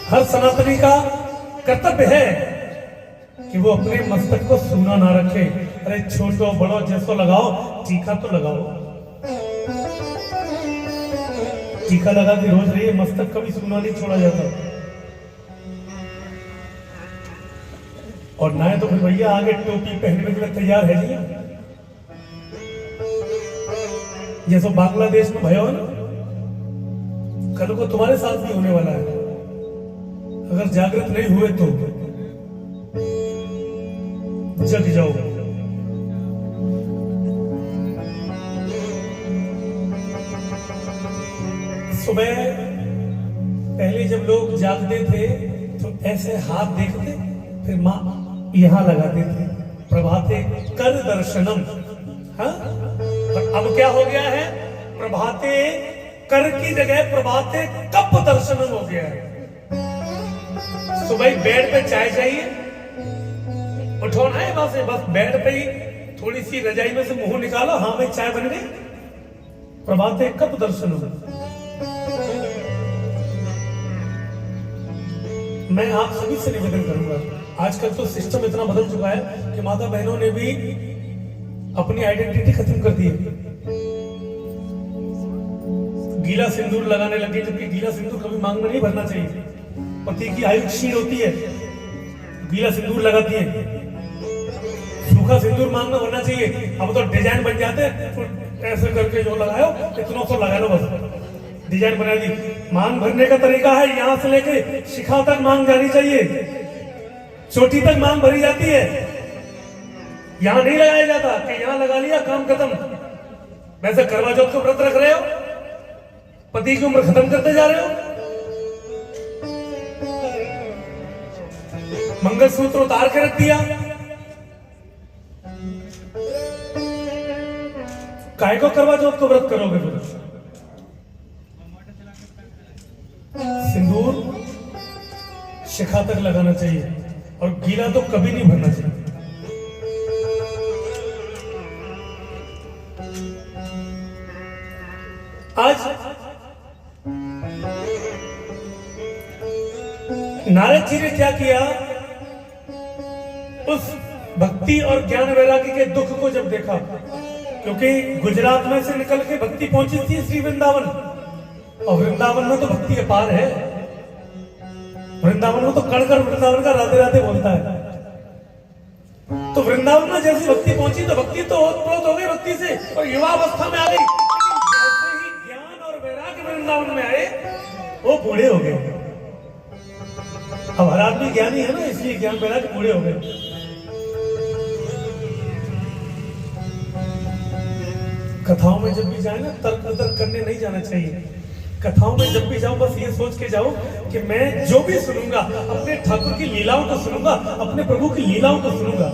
हर सनातनी का कर्तव्य है कि वो अपने मस्तक को सूना ना रखे। अरे छोटो बड़ो जैसो लगाओ, टीका तो लगाओ। टीका लगा के रोज रहिए, मस्तक कभी सूना नहीं छोड़ा जाता। और ना तो फिर भैया आगे टोपी पहनने के लिए तैयार है नहीं, जैसे बांग्लादेश में भयो ना, कल को तुम्हारे साथ भी होने वाला है अगर जागृत नहीं हुए तो। जग जाओ। सुबह पहले जब लोग जागते थे तो ऐसे हाथ देखते, फिर मां यहां लगाते थे, प्रभाते कर दर्शनम। हाँ? और अब क्या हो गया है? प्रभाते कर की जगह प्रभाते कप दर्शनम हो गया है। सुबह बेड पे चाय चाहिए, उठोना है बस बेड पे ही थोड़ी सी रजाई में से मुंह निकालो, हाँ भाई चाय बन गई। प्रभाते कप दर्शन हो। मैं आप सभी से निवेदन करूंगा, आजकल तो सिस्टम इतना बदल चुका है कि माता बहनों ने भी अपनी आइडेंटिटी खत्म कर दी है। गीला सिंदूर लगाने लगे, जबकि गीला सिंदूर कभी मांग में नहीं भरना चाहिए। पति की आयु क्षीण होती है, गीला सिंदूर लगाती है। सूखा सिंदूर मांग में भरना चाहिए। अब तो डिजाइन बन जाते हैं, तो ऐसे करके जो लगाओ इतना तो लगा लो, बस डिजाइन बना दी। मांग भरने का तरीका है, यहां से लेके शिखा तक मांग जानी चाहिए, चोटी तक मांग भरी जाती है। यहां नहीं लगाया जाता कि यहां लगा लिया काम खत्म। वैसे करवा चौथ को व्रत रख रहे हो, पति की उम्र खत्म करते जा रहे हो, मंगलसूत्र उतार के रख दिया, काय को करवा चौथ को व्रत करोगे फिर? सिंदूर शिखा तक लगाना चाहिए और गीला तो कभी नहीं भरना चाहिए। आज नारद जी ने क्या किया, उस भक्ति और ज्ञान वैराग्य के दुख को जब देखा, क्योंकि गुजरात में से निकल के भक्ति पहुंची थी श्री वृंदावन, और वृंदावन में तो भक्ति अपार है। वृंदावन में तो कण कण वृंदावन का राधे राधे बोलता है। तो वृंदावन में जैसी भक्ति पहुंची तो भक्ति तो ओतप्रोत हो गई भक्ति से और युवा अवस्था में आ गई। जैसे ही ज्ञान और वैराग्य वृंदावन में आए वो बूढ़े हो गए। अब हर आदमी ज्ञानी है ना, इसलिए ज्ञान वैराग्य बूढ़े हो गए। कथाओं में जब भी जाए ना, तर्क वितर्क करने नहीं जाना चाहिए। कथाओं में जब भी जाऊं बस ये सोच के जाऊं कि मैं जो भी सुनूंगा अपने ठाकुर की लीलाओं को सुनूंगा, अपने प्रभु की लीलाओं को सुनूंगा।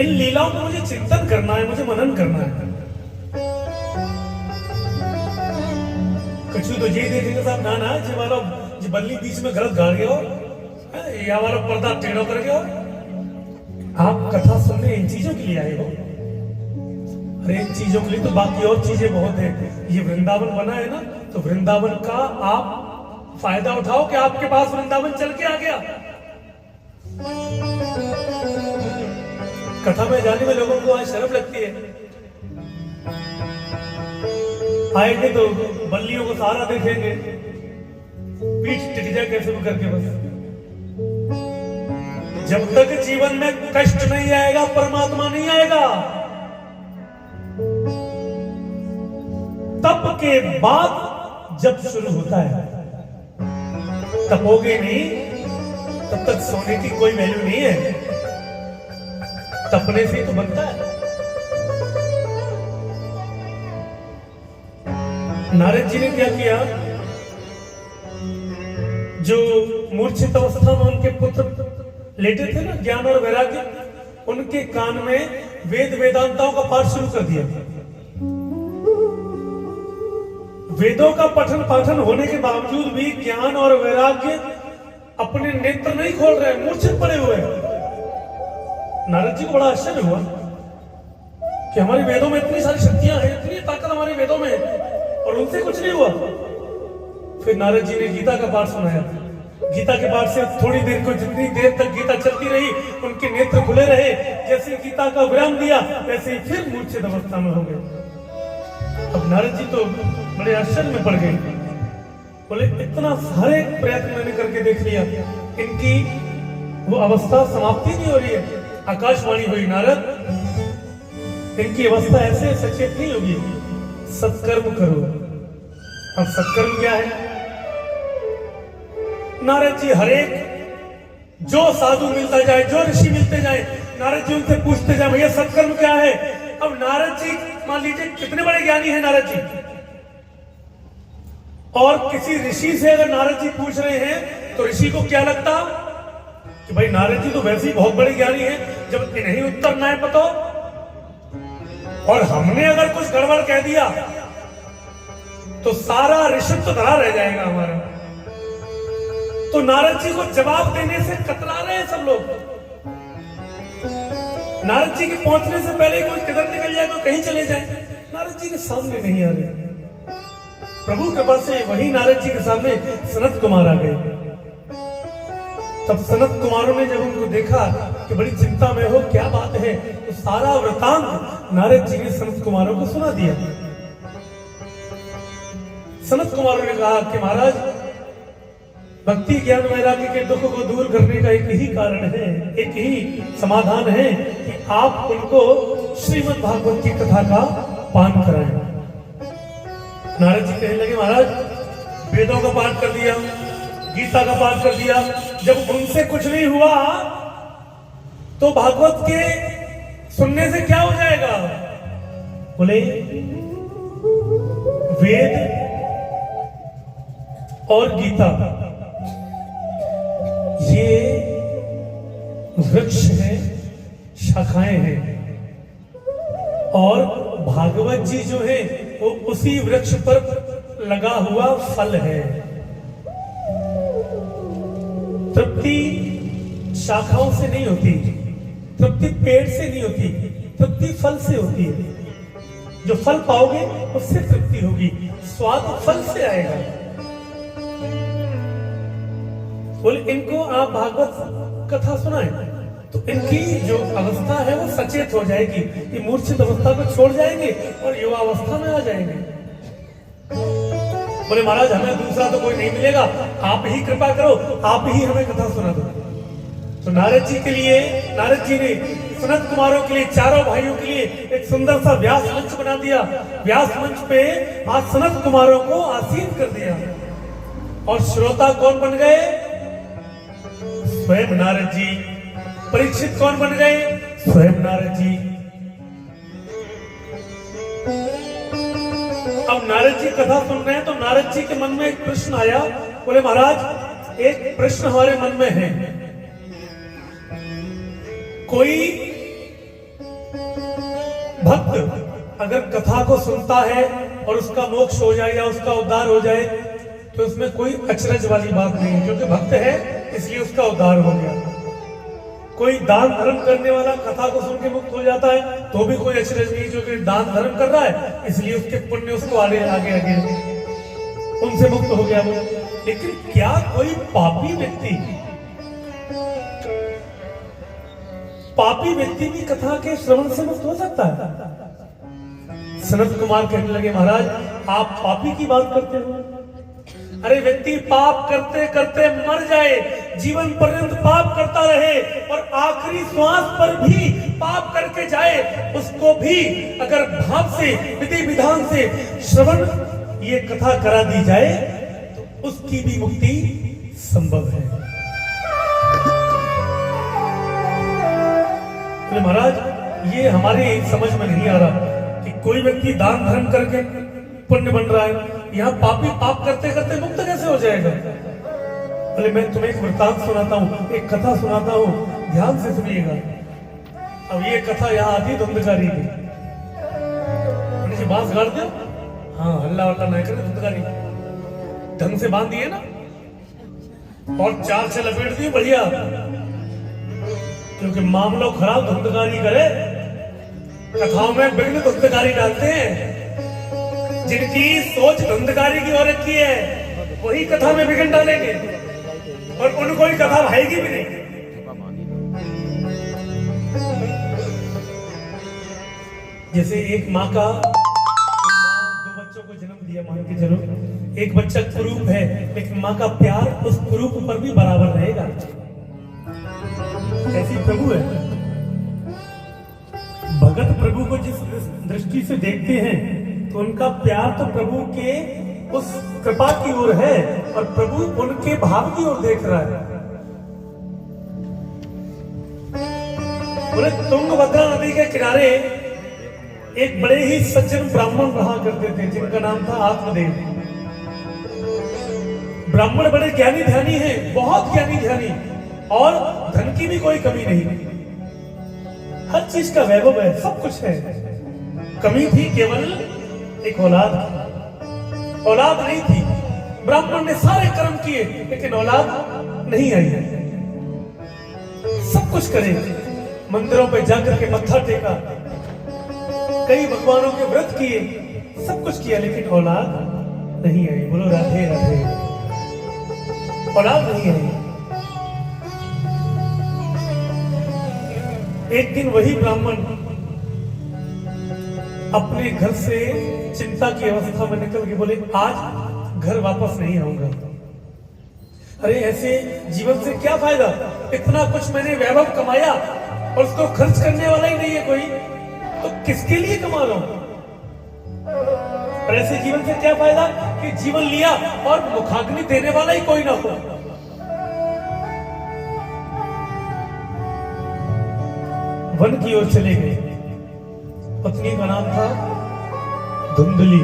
इन लीलाओं को मुझे चिंतन करना है, मुझे मनन करना है। कछु तो ये देखेंगे साहब, ना ना जी वाला जी बल्ली बीच में गलत गाड़ गया हो, या वाला पर्दा टेढ़ा कर गया हो। आप कथा सुनने इन चीजों के लिए आए हो? अरे इन चीजों के लिए तो बाकी और चीजें बहुत है। ये वृंदावन बना है ना, तो वृंदावन का आप फायदा उठाओ कि आपके पास वृंदावन चल के आ गया। कथा में जाने में लोगों को आज शर्म लगती है। आएंगे तो बल्लियों को सहारा देखेंगे, पीठ टिक जाए कैसे भी करके बस। जब तक जीवन में कष्ट नहीं आएगा परमात्मा नहीं आएगा। तप के बाद जब शुरू होता है, तपोगे नहीं तब तक सोने की कोई वैल्यू नहीं है। तपने से तो बनता है। नारद जी ने क्या किया, जो मूर्छित अवस्था में उनके पुत्र लेटे थे ना, ज्ञान और वैराग्य, उनके कान में वेद वेदांताओं का पाठ शुरू कर दिया। वेदों का पठन पाठन होने के बावजूद भी ज्ञान और वैराग्य अपने नेत्र नहीं खोल रहे, मूर्छित पड़े हुए। नारद जी को बड़ा आश्चर्य हुआ कि हमारे वेदों में इतनी सारी शक्तियां हैं, इतनी ताकत हमारे वेदों में है और उनसे कुछ नहीं हुआ। फिर नारद जी ने गीता का पाठ सुनाया। गीता के पाठ से थोड़ी देर को, जितनी देर तक गीता चलती रही, उनके नेत्र खुले रहे। जैसे गीता का विराम दिया वैसे ही फिर मूर्छित अवस्था में हो गए। अब नारद जी तो बड़े आश्चर्य में पड़ गए। बोले इतना सारे प्रयत्न मैंने करके देख लिया, इनकी वो अवस्था समाप्ति नहीं हो रही है। आकाशवाणी हुई, नारद इनकी अवस्था ऐसे सचेत नहीं होगी, सत्कर्म करो। अब सत्कर्म क्या है? नारद जी हरेक जो साधु मिलता जाए, जो ऋषि मिलते जाए, नारद जी उनसे पूछते जाए भैया सत्कर्म क्या है। अब नारद जी मान लीजिए कितने बड़े ज्ञानी हैं नारद जी, और किसी ऋषि से अगर नारद जी पूछ रहे हैं तो ऋषि को क्या लगता कि भाई नारद जी तो वैसे ही बहुत बड़े ज्ञानी हैं, जब इन्हें उत्तर ना है पता, और हमने अगर कुछ गड़बड़ कह दिया तो सारा ऋषित्व धरा रह जाएगा हमारा। तो नारद जी को जवाब देने से कतरा रहे हैं सब लोग। नारद जी के पहुंचने से पहले कोई किधर निकल जाए तो कहीं चले जाए, नारद जी के सामने नहीं आ रहे। प्रभु कृपा से वही नारद जी के सामने सनत कुमार आ गए। तब सनत कुमारों ने जब उनको देखा कि बड़ी चिंता में हो, क्या बात है, तो सारा वृतांत नारद जी ने सनत कुमारों को सुना दिया। सनत कुमारों ने कहा कि महाराज, भक्ति ज्ञान वैराग्य के दुख को दूर करने का एक ही कारण है, एक ही समाधान है कि आप उनको श्रीमद् भागवत की कथा का पान कराएं। नारद जी कहने लगे महाराज वेदों का पाठ कर दिया, गीता का पाठ कर दिया, जब उनसे कुछ नहीं हुआ तो भागवत के सुनने से क्या हो जाएगा? बोले वेद और गीता ये वृक्ष हैं, शाखाएं हैं, और भागवत जी जो है वो उसी वृक्ष पर लगा हुआ फल है। तृप्ति शाखाओं से नहीं होती, तृप्ति पेड़ से नहीं होती, तृप्ति फल से होती है। जो फल पाओगे उससे तृप्ति होगी, स्वाद फल से आएगा। बोले इनको आप भागवत कथा सुनाएं तो इनकी जो अवस्था है वो सचेत हो जाएगी, ये मूर्छित अवस्था को छोड़ जाएंगे और युवा अवस्था में आ जाएंगे। बोले महाराज हमें दूसरा तो कोई नहीं मिलेगा, आप ही कृपा करो, आप ही हमें कथा सुना दो। तो नारद जी के लिए, नारद जी ने सनत कुमारों के लिए, चारों भाइयों के लिए एक सुंदर सा व्यास मंच बना दिया। व्यास मंच पे आज सनत कुमारों को आसीन कर दिया, और श्रोता कौन बन गए? स्वयं नारद जी। परीक्षित कौन बन गए? स्वयं नारद जी। अब नारद जी कथा सुन रहे हैं तो नारद जी के मन में एक प्रश्न आया। बोले महाराज एक प्रश्न हमारे मन में है, कोई भक्त अगर कथा को सुनता है और उसका मोक्ष हो जाए या उसका उद्धार हो जाए तो उसमें कोई अचरज वाली बात नहीं है, क्योंकि भक्त है इसलिए उसका उद्धार हो गया। कोई दान धर्म करने वाला कथा को सुन के मुक्त हो जाता है तो भी कोई अचरज नहीं, क्योंकि दान धर्म कर रहा है इसलिए उसके पुण्य उसको आगे आगे आगे उनसे मुक्त हो गया वो। लेकिन क्या कोई पापी व्यक्ति भी कथा के श्रवण से मुक्त हो सकता है? सनत कुमार कहने लगे महाराज आप पापी की बात करते हो। अरे व्यक्ति पाप करते करते मर जाए, जीवन पर्यंत पाप करता रहे और आखिरी श्वास पर भी पाप करके जाए, उसको भी अगर भाव से, विधि विधान से श्रवण ये कथा करा दी जाए तो उसकी भी मुक्ति संभव है। तो महाराज ये हमारी समझ में नहीं आ रहा कि कोई व्यक्ति दान धर्म करके पुण्य बन रहा है, यहाँ पापी पाप करते करते मुक्त कैसे हो जाएगा? बोले मैं तुम्हें एक वृत्तांत सुनाता हूँ, एक कथा सुनाता हूँ, ध्यान से सुनिएगा। अब ये कथा यहाँ आती धुंधकारी की। बांस गाड़ दो, हाँ हल्ला वल्ला नहीं करे, धुंधकारी ढंग से बांध दिए ना और चार से लपेट दिए बढ़िया, क्योंकि मामलों खराब धुंधकारी करे। कथाओं में विघ्न धुंधकारी डालते हैं, जिनकी सोच धुंधकारी की हो रखी है वही कथा में विघ्न डालेंगे और उनको ही कथा भाएगी भी नहीं। जैसे एक माँ का दो बच्चों को जन्म दिया, मान के चलो एक बच्चा कुरूप है लेकिन माँ का प्यार उस कुरूप पर भी बराबर रहेगा। ऐसी प्रभु है, भगत प्रभु को जिस दृष्टि से देखते हैं तो उनका प्यार तो प्रभु के उस कृपा की ओर है और प्रभु उनके भाव की ओर देख रहा है। बोले तुंगभद्रा नदी के किनारे एक बड़े ही सज्जन ब्राह्मण रहा करते थे जिनका नाम था आत्मदेव। ब्राह्मण बड़े ज्ञानी ध्यानी हैं, बहुत ज्ञानी ध्यानी, और धन की भी कोई कमी नहीं, हर चीज का वैभव है, सब कुछ है। कमी थी केवल एक औलाद की, औलाद नहीं थी। ब्राह्मण ने सारे कर्म किए लेकिन औलाद नहीं आई। सब कुछ करे, मंदिरों पे जाकर के मत्था टेका, कई भगवानों के व्रत किए, सब कुछ किया लेकिन औलाद नहीं आई। बोलो राधे राधे। औलाद नहीं आई। एक दिन वही ब्राह्मण अपने घर से चिंता की अवस्था में निकल के बोले आज घर वापस नहीं आऊंगा। अरे ऐसे जीवन से क्या फायदा, इतना कुछ मैंने वैभव कमाया और उसको खर्च करने वाला ही नहीं है कोई, तो किसके लिए कमा रहा हूं? और ऐसे जीवन से क्या फायदा कि जीवन लिया और मुखाग्नि देने वाला ही कोई ना हो। वन की ओर चले गए। पत्नी का नाम था धुंधली।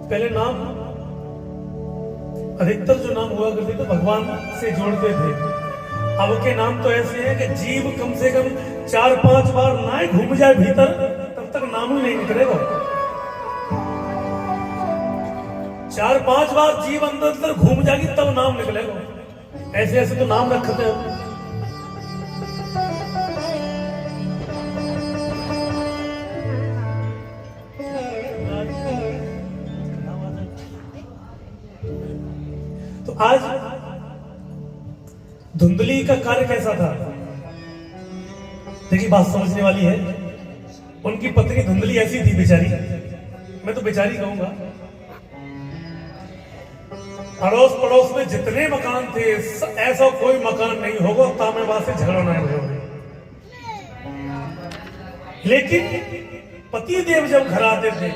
पहले नाम अधिकतर जो नाम हुआ करते थे भगवान से जोड़ते थे। अब के नाम तो ऐसे हैं कि जीव कम से कम 4-5 बार ना घूम जाए भीतर तब तक नाम ही नहीं निकलेगा। 4-5 बार जीव अंदर घूम जाएगी तब नाम निकलेगा। ऐसे ऐसे तो नाम रखते हैं। तो आज धुंधली का कार्य कैसा था? देखिए बात समझने वाली है। उनकी पत्नी धुंधली ऐसी थी बेचारी, मैं तो बेचारी कहूंगा। अड़ोस पड़ोस में जितने मकान थे ऐसा कोई मकान नहीं होगा तामे बात से झगड़ा नहीं होगा। लेकिन पति देव जब घर आते थे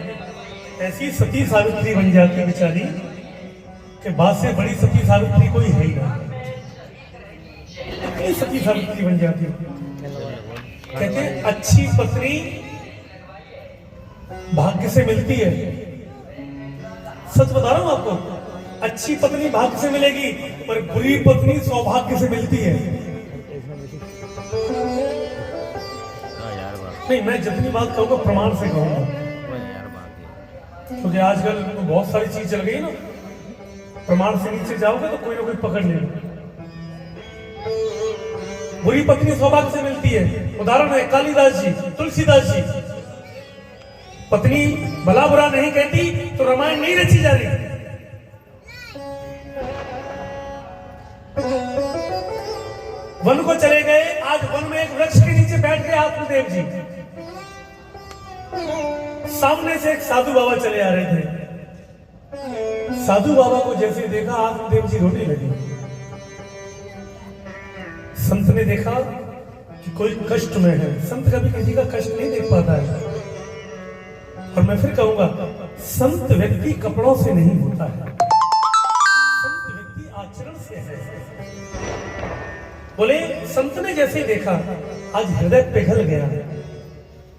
ऐसी सती सावित्री बन जाती बेचारी कि बात से बड़ी सती सावित्री कोई है ही नहीं। इतनी सती सावित्री बन जाती। कहते हैं अच्छी पत्नी भाग्य से मिलती है। सच बता रहा हूं आपको, अच्छी पत्नी भाग्य से मिलेगी पर बुरी पत्नी सौभाग्य से मिलती है। नहीं, मैं जितनी बात कहूंगा प्रमाण से कहूंगा, क्योंकि आजकल बहुत सारी चीज चल गई ना। प्रमाण से नीचे जाओगे तो कोई ना कोई पकड़ लेगा। बुरी पत्नी सौभाग्य से मिलती है। उदाहरण है कालिदास जी, तुलसीदास जी। पत्नी भला बुरा नहीं कहती तो रामायण नहीं रची जा रही। वन को चले गए, आज वन में एक वृक्ष के नीचे बैठ गए आत्मदेव जी। सामने से एक साधु बाबा चले आ रहे थे। साधु बाबा को जैसे देखा आत्मदेव जी रोने लगे। संत ने देखा कि कोई कष्ट में है। संत कभी किसी का कष्ट नहीं देख पाता है। और मैं फिर कहूंगा, संत व्यक्ति कपड़ों से नहीं होता है, संत व्यक्ति आचरण से है। बोले संत ने जैसे देखा आज हृदय पिघल गया।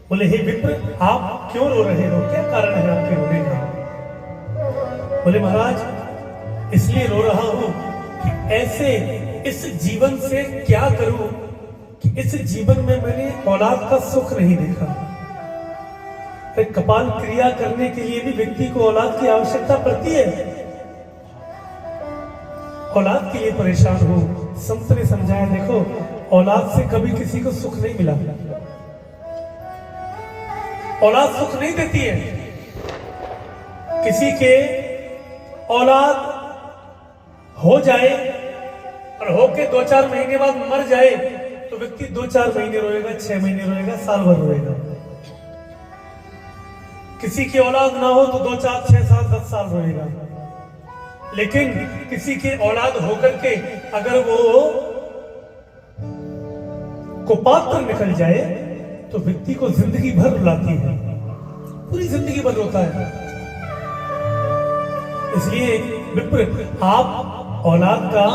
बोले हे विप्र, आप क्यों रो रहे हो? क्या कारण है आपके रोने का? बोले महाराज इसलिए रो रहा हूं कि ऐसे इस जीवन से क्या करूं कि इस जीवन में मैंने औलाद का सुख नहीं देखा। कपाल क्रिया करने के लिए भी व्यक्ति को औलाद की आवश्यकता पड़ती है। औलाद के लिए परेशान हो। संत ने समझाया, देखो औलाद से कभी किसी को सुख नहीं मिला। औलाद सुख नहीं देती है। किसी के औलाद हो जाए और होके 2-4 महीने बाद मर जाए तो व्यक्ति 2-4 महीने रोएगा, 6 महीने रोएगा, साल भर रोएगा। किसी की औलाद ना हो तो 2-4, 6 साल, 10 साल रोएगा। लेकिन किसी के औलाद होकर के अगर वो कुपात्र निकल जाए तो व्यक्ति को जिंदगी भर रुलाती है, पूरी जिंदगी भर रोता है। इसलिए विप्र, आप औलाद का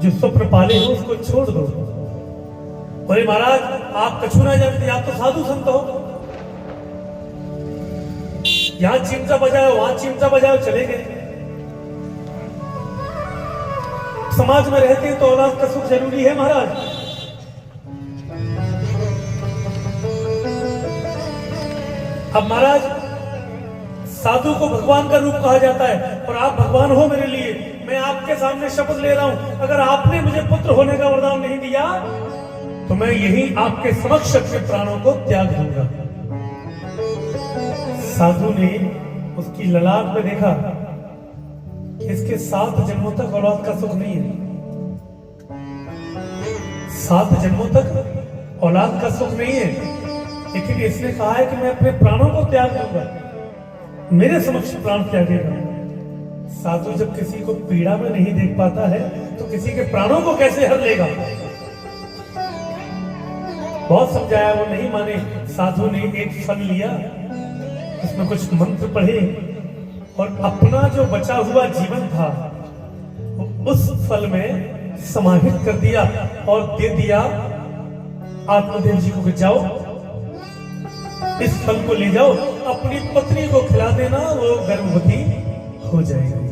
जो स्वप्न पाले हो उसको छोड़ दो। बोले महाराज आप कछु ना जानते, आप तो साधु संत हो। यहां चिमटा बजाओ, वहां चिमटा बजाओ, चले गए। समाज में रहते हैं तो औलाद का सुख जरूरी है महाराज। अब महाराज साधु को भगवान का रूप कहा जाता है और आप भगवान हो मेरे लिए। मैं आपके सामने शपथ ले रहा हूं, अगर आपने मुझे पुत्र होने का वरदान नहीं दिया तो मैं यही आपके समक्ष अपने प्राणों को त्याग दूंगा। साधु ने उसकी ललाट में देखा कि इसके 7 जन्मों तक औलाद का सुख नहीं है। 7 जन्मों तक औलाद का सुख नहीं है, लेकिन इसने कहा है कि मैं अपने प्राणों को त्याग दूंगा, मेरे समक्ष प्राण त्यागेगा। साधु जब किसी को पीड़ा में नहीं देख पाता है तो किसी के प्राणों को कैसे हर लेगा? बहुत समझाया, वो नहीं माने। साधु ने एक फल लिया, उसमें कुछ मंत्र पढ़े और अपना जो बचा हुआ जीवन था उस फल में समाहित कर दिया और दे दिया आत्मदेव जी को कि जाओ इस फल को ले जाओ, अपनी पत्नी को खिला देना, वो गर्भवती हो जाएगी।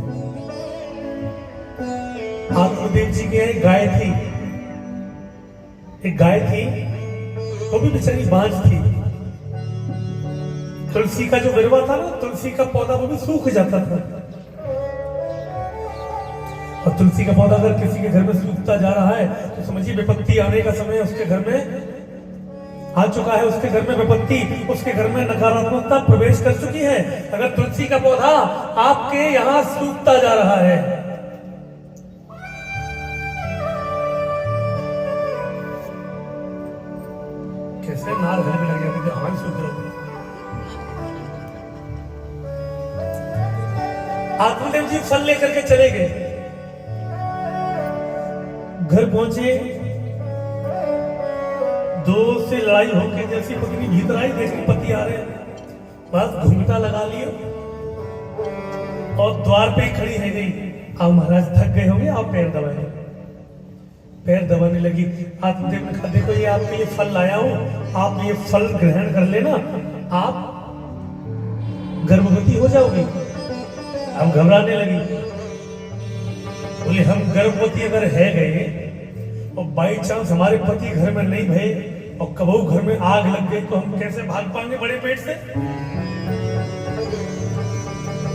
आत्मदेव जी के गाय थी, एक गाय थी, वो भी बेचारी बांझ थी। तुलसी का जो विरवा था ना, तुलसी का पौधा वो भी सूख जाता था। और तुलसी का पौधा अगर किसी के घर में सूखता जा रहा है तो समझिए विपत्ति आने का समय उसके घर में आ चुका है, उसके घर में विपत्ति, उसके घर में नकारात्मकता प्रवेश कर चुकी है। अगर तुलसी का पौधा आपके यहां सूखता जा रहा है, कैसे नार घर में लग गया कि हमारी सूख रहा। आत्मदेव जी फल लेकर के चले गए, घर पहुंचे, दो से लड़ाई होके जैसी पत्नी भीतर आई, देखी पति आ रहे हैं, बस घूंघटा लगा लिया और द्वार पे ही खड़ी है गई। आओ महाराज थक गए होंगे, आप पैर दबाए। पैर दबाने लगी। आत्मदेव ने कहा देखो ये आपके लिए फल लाया हूं, आप ये फल ग्रहण कर लेना, आप गर्भवती हो जाओगी। हम घबराने लगी, बोले हम गर्भवती अगर है गए और बाई चांस हमारे पति घर में नहीं भये और कबहू घर में आग लग गई तो हम कैसे भाग पाएंगे बड़े पेट से?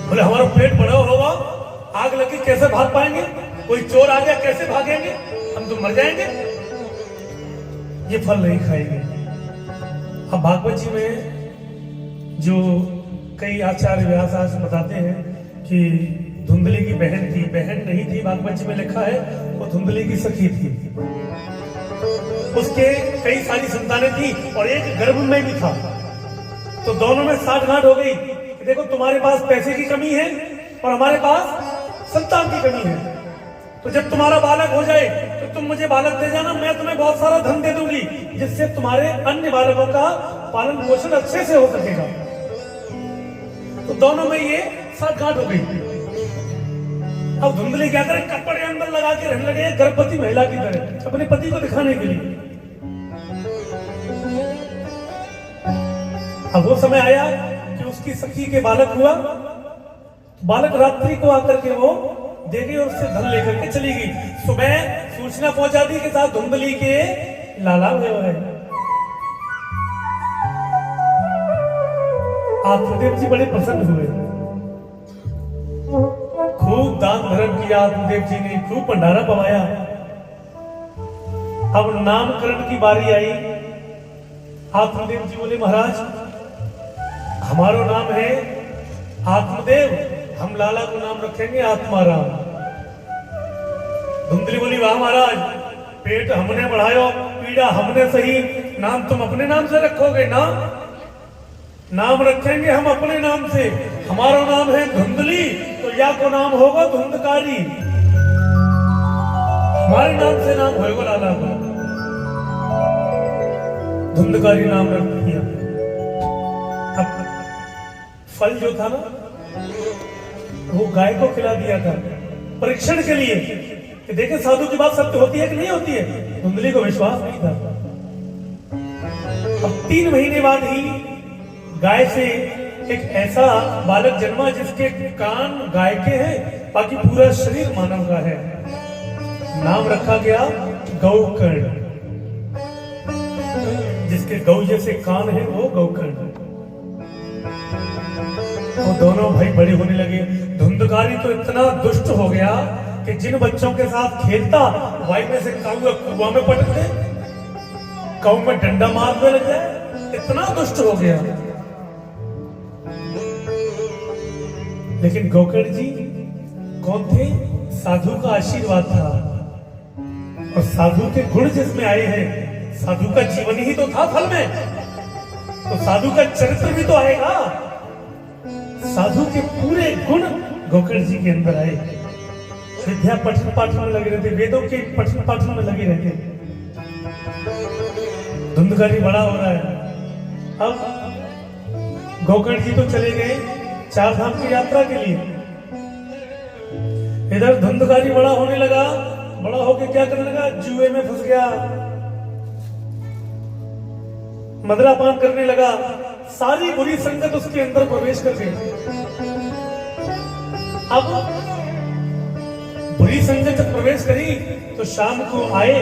बोले हमारा पेट बड़ा होगा, आग लगी कैसे भाग पाएंगे? कोई चोर आ गया कैसे भागेंगे? हम तो मर जाएंगे। ये फल नहीं खाएंगे। अब भागवत जी में जो कई आचार्य व्यास आज बताते हैं कि धुंधली की बहन थी, बहन नहीं थी, भागवत जी में लिखा है वो धुंधली की सखी थी। उसके कई सारी संतानें थी और एक गर्भ में भी था, तो दोनों में साठगांठ हो गई कि देखो तुम्हारे पास पैसे की कमी है और हमारे पास संतान की कमी है, तो जब तुम्हारा बालक हो जाए तो तुम मुझे बालक दे जाना, मैं तुम्हें बहुत सारा धन दे दूंगी जिससे तुम्हारे अन्य बालकों का पालन पोषण अच्छे से हो सकेगा। तो दोनों में ये साठगांठ हो गई। अब धुंधली क्या करे, कपड़े अंदर लगा के रहने लगे गर्भवती महिला की तरह अपने पति को दिखाने के लिए। अब वो समय आया कि उसकी सखी के बालक हुआ, बालक रात्रि को आकर के वो दे गई और उससे धन लेकर के चली गई। सुबह सूचना पहुंचा दी के साथ धुंधली के लाला हुए है। आत्मदेव जी बड़े प्रसन्न हुए, खूब दान धर्म किया आत्मदेव जी ने, खूब भंडारा पवाया। अब नामकरण की बारी आई। आत्मदेव जी बोले महाराज हमारा नाम है आत्मदेव, हम लाला को नाम रखेंगे आत्माराम। धुंधली बोली वाह महाराज, पेट हमने बढ़ायो, पीड़ा हमने सही, नाम तुम अपने नाम से रखोगे ना? नाम रखेंगे हम अपने नाम से, हमारा नाम है धुंधली तो या को नाम होगा धुंधकारी, हमारे नाम से नाम होगा लाला को। धुंधकारी नाम रख दिया। अब फल जो था ना वो गाय को खिला दिया था परीक्षण के लिए कि देखे साधु की बात सत्य होती है कि नहीं होती है। धुंधली को विश्वास नहीं था। अब 3 महीने बाद ही गाय से एक ऐसा बालक जन्मा जिसके कान गाय के हैं, बाकी पूरा शरीर मानव का है। नाम रखा गया गौकर्ण, जिसके गौ जैसे कान है वो गौकर्ण। वो दोनों भाई बड़े होने लगे। धुंधकारी तो इतना दुष्ट हो गया कि जिन बच्चों के साथ खेलता वाई में से काऊ कुआं में पटक दे, काऊ में डंडा मारने लग जाए, इतना दुष्ट हो गया। लेकिन गौकर्ण जी कौन थे? साधु का आशीर्वाद था, और साधु के गुण जिसमें आए हैं, साधु का जीवन ही तो था फल में, तो साधु का चरित्र भी तो आएगा। साधु के पूरे गुण गौकर्ण जी के अंदर आए। विद्या पठन पाठन में लगे रहते, वेदों के पठन पाठन में लगे रहते। धुंधकारी बड़ा हो रहा है। अब गौकर्ण जी तो चले गए 4 धाम की यात्रा के लिए। इधर धुंधकारी बड़ा होने लगा, बड़ा होके क्या करने लगा, जुए में फंस गया। मदिरापान करने लगा, सारी बुरी संगत उसके अंदर प्रवेश कर गई। अब बुरी संगत जब प्रवेश करी तो शाम को आए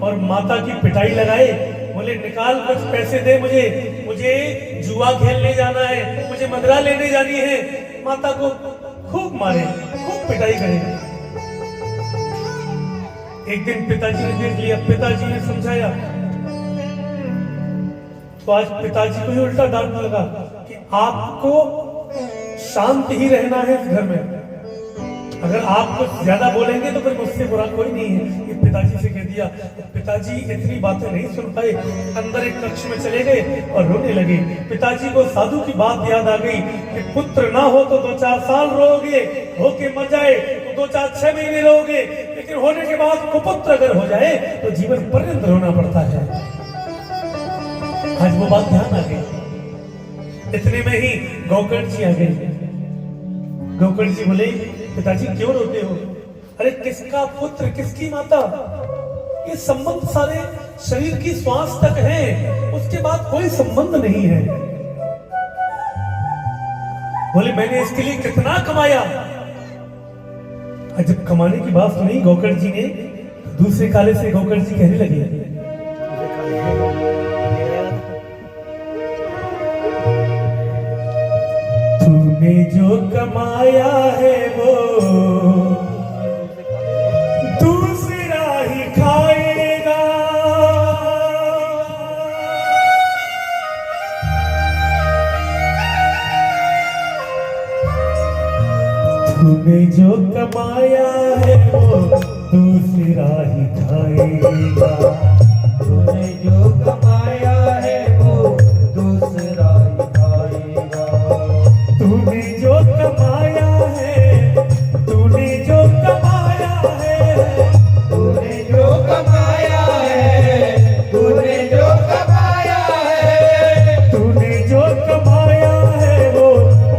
और माता की पिटाई लगाए, बोले निकाल कुछ पैसे दे मुझे जुआ खेलने जाना है, मुझे मदिरा लेने जानी है। माता को खूब मारे, खूब पिटाई करे। एक दिन पिताजी ने देख लिया, पिताजी ने समझाया, तो आज पिताजी को ही उल्टा डांटने लगा कि आपको शांत ही रहना है इस घर में, अगर आप कुछ ज्यादा बोलेंगे तो फिर मुझसे बुरा कोई नहीं है। ये पिताजी से कह दिया। पिताजी इतनी बातें नहीं सुन पाए, अंदर एक कक्ष में चले गए और रोने लगे। पिताजी को साधु की बात याद आ गई कि पुत्र ना हो तो 2-4 साल रोगे, होके मर जाए तो 2-4-6 महीने रोगे, लेकिन होने के बाद कुपुत्र अगर हो जाए तो जीवन पर्यंत रोना पड़ता है। आज वो बात ध्यान आ गई। इतने में ही गौकर्ण जी आ गए। गौकर्ण जी बोले, पिताजी क्यों रोते हो? अरे किसका पुत्र, किसकी माता, ये संबंध सारे शरीर की श्वास तक है, उसके बाद कोई संबंध नहीं है। बोले मैंने इसके लिए कितना कमाया। जब कमाने की बात सुनी गौकर्ण जी ने, दूसरे काले से गौकर्ण जी कहने लगे, तूने जो कमाया है वो दूसरा ही खाएगा। तूने जो कमाया है वो दूसरा ही खाएगा। तूने जो कमाया है वो दूसरा ही खाएगा। तूने जो कमाया है, तूने जो कमाया है, तूने जो कमाया है, तूने जो कमाया है, तूने जो कमाया है वो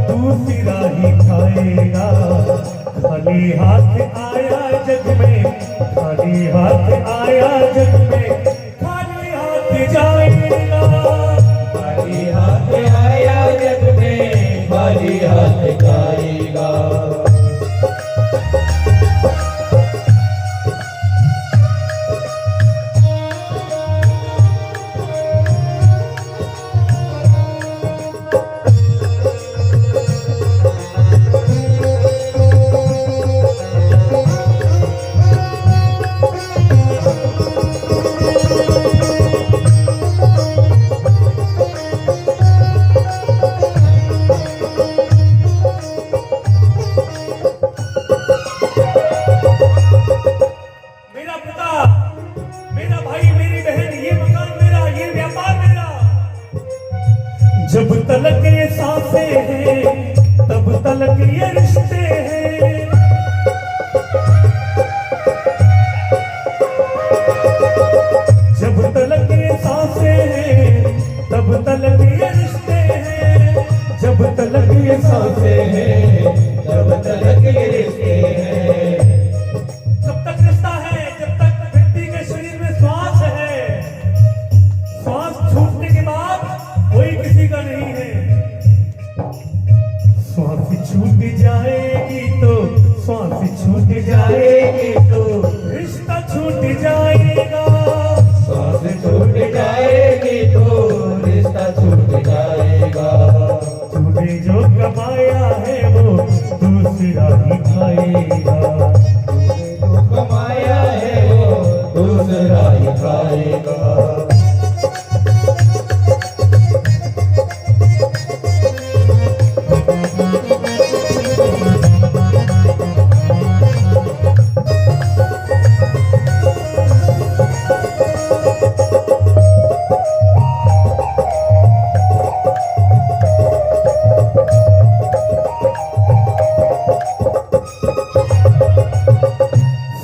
दूसरा ही खाएगा। खाली हाथ आया जग में, खाली हाथ आया जग में, खाली हाथ जाएगा। खाली हाथ आया जग में, खाली हाथ जाएगा। जब तलक ये सांसें हैं तब तलक ये रिश्ते हैं। जब तलक ये सांसें हैं तब तलक ये रिश्ते हैं। जब तलक ये सांसें हैं जब तलक ये रिश्ते हैं। जब तक रिश्ता है, जब तक व्यक्ति के शरीर में श्वास है, श्वास छूटने के बाद कोई किसी का नहीं है। श्वास छूट जाएगी तो, श्वास छूट जाएगी तो रिश्ता छूट जाएगा। श्वास छूट जाएगी तो रिश्ता छूट जाएगा। तूने जो कमाया है वो दूसरा ही खाएगा। तूने जो कमाया है वो दूसरा ही खाएगा।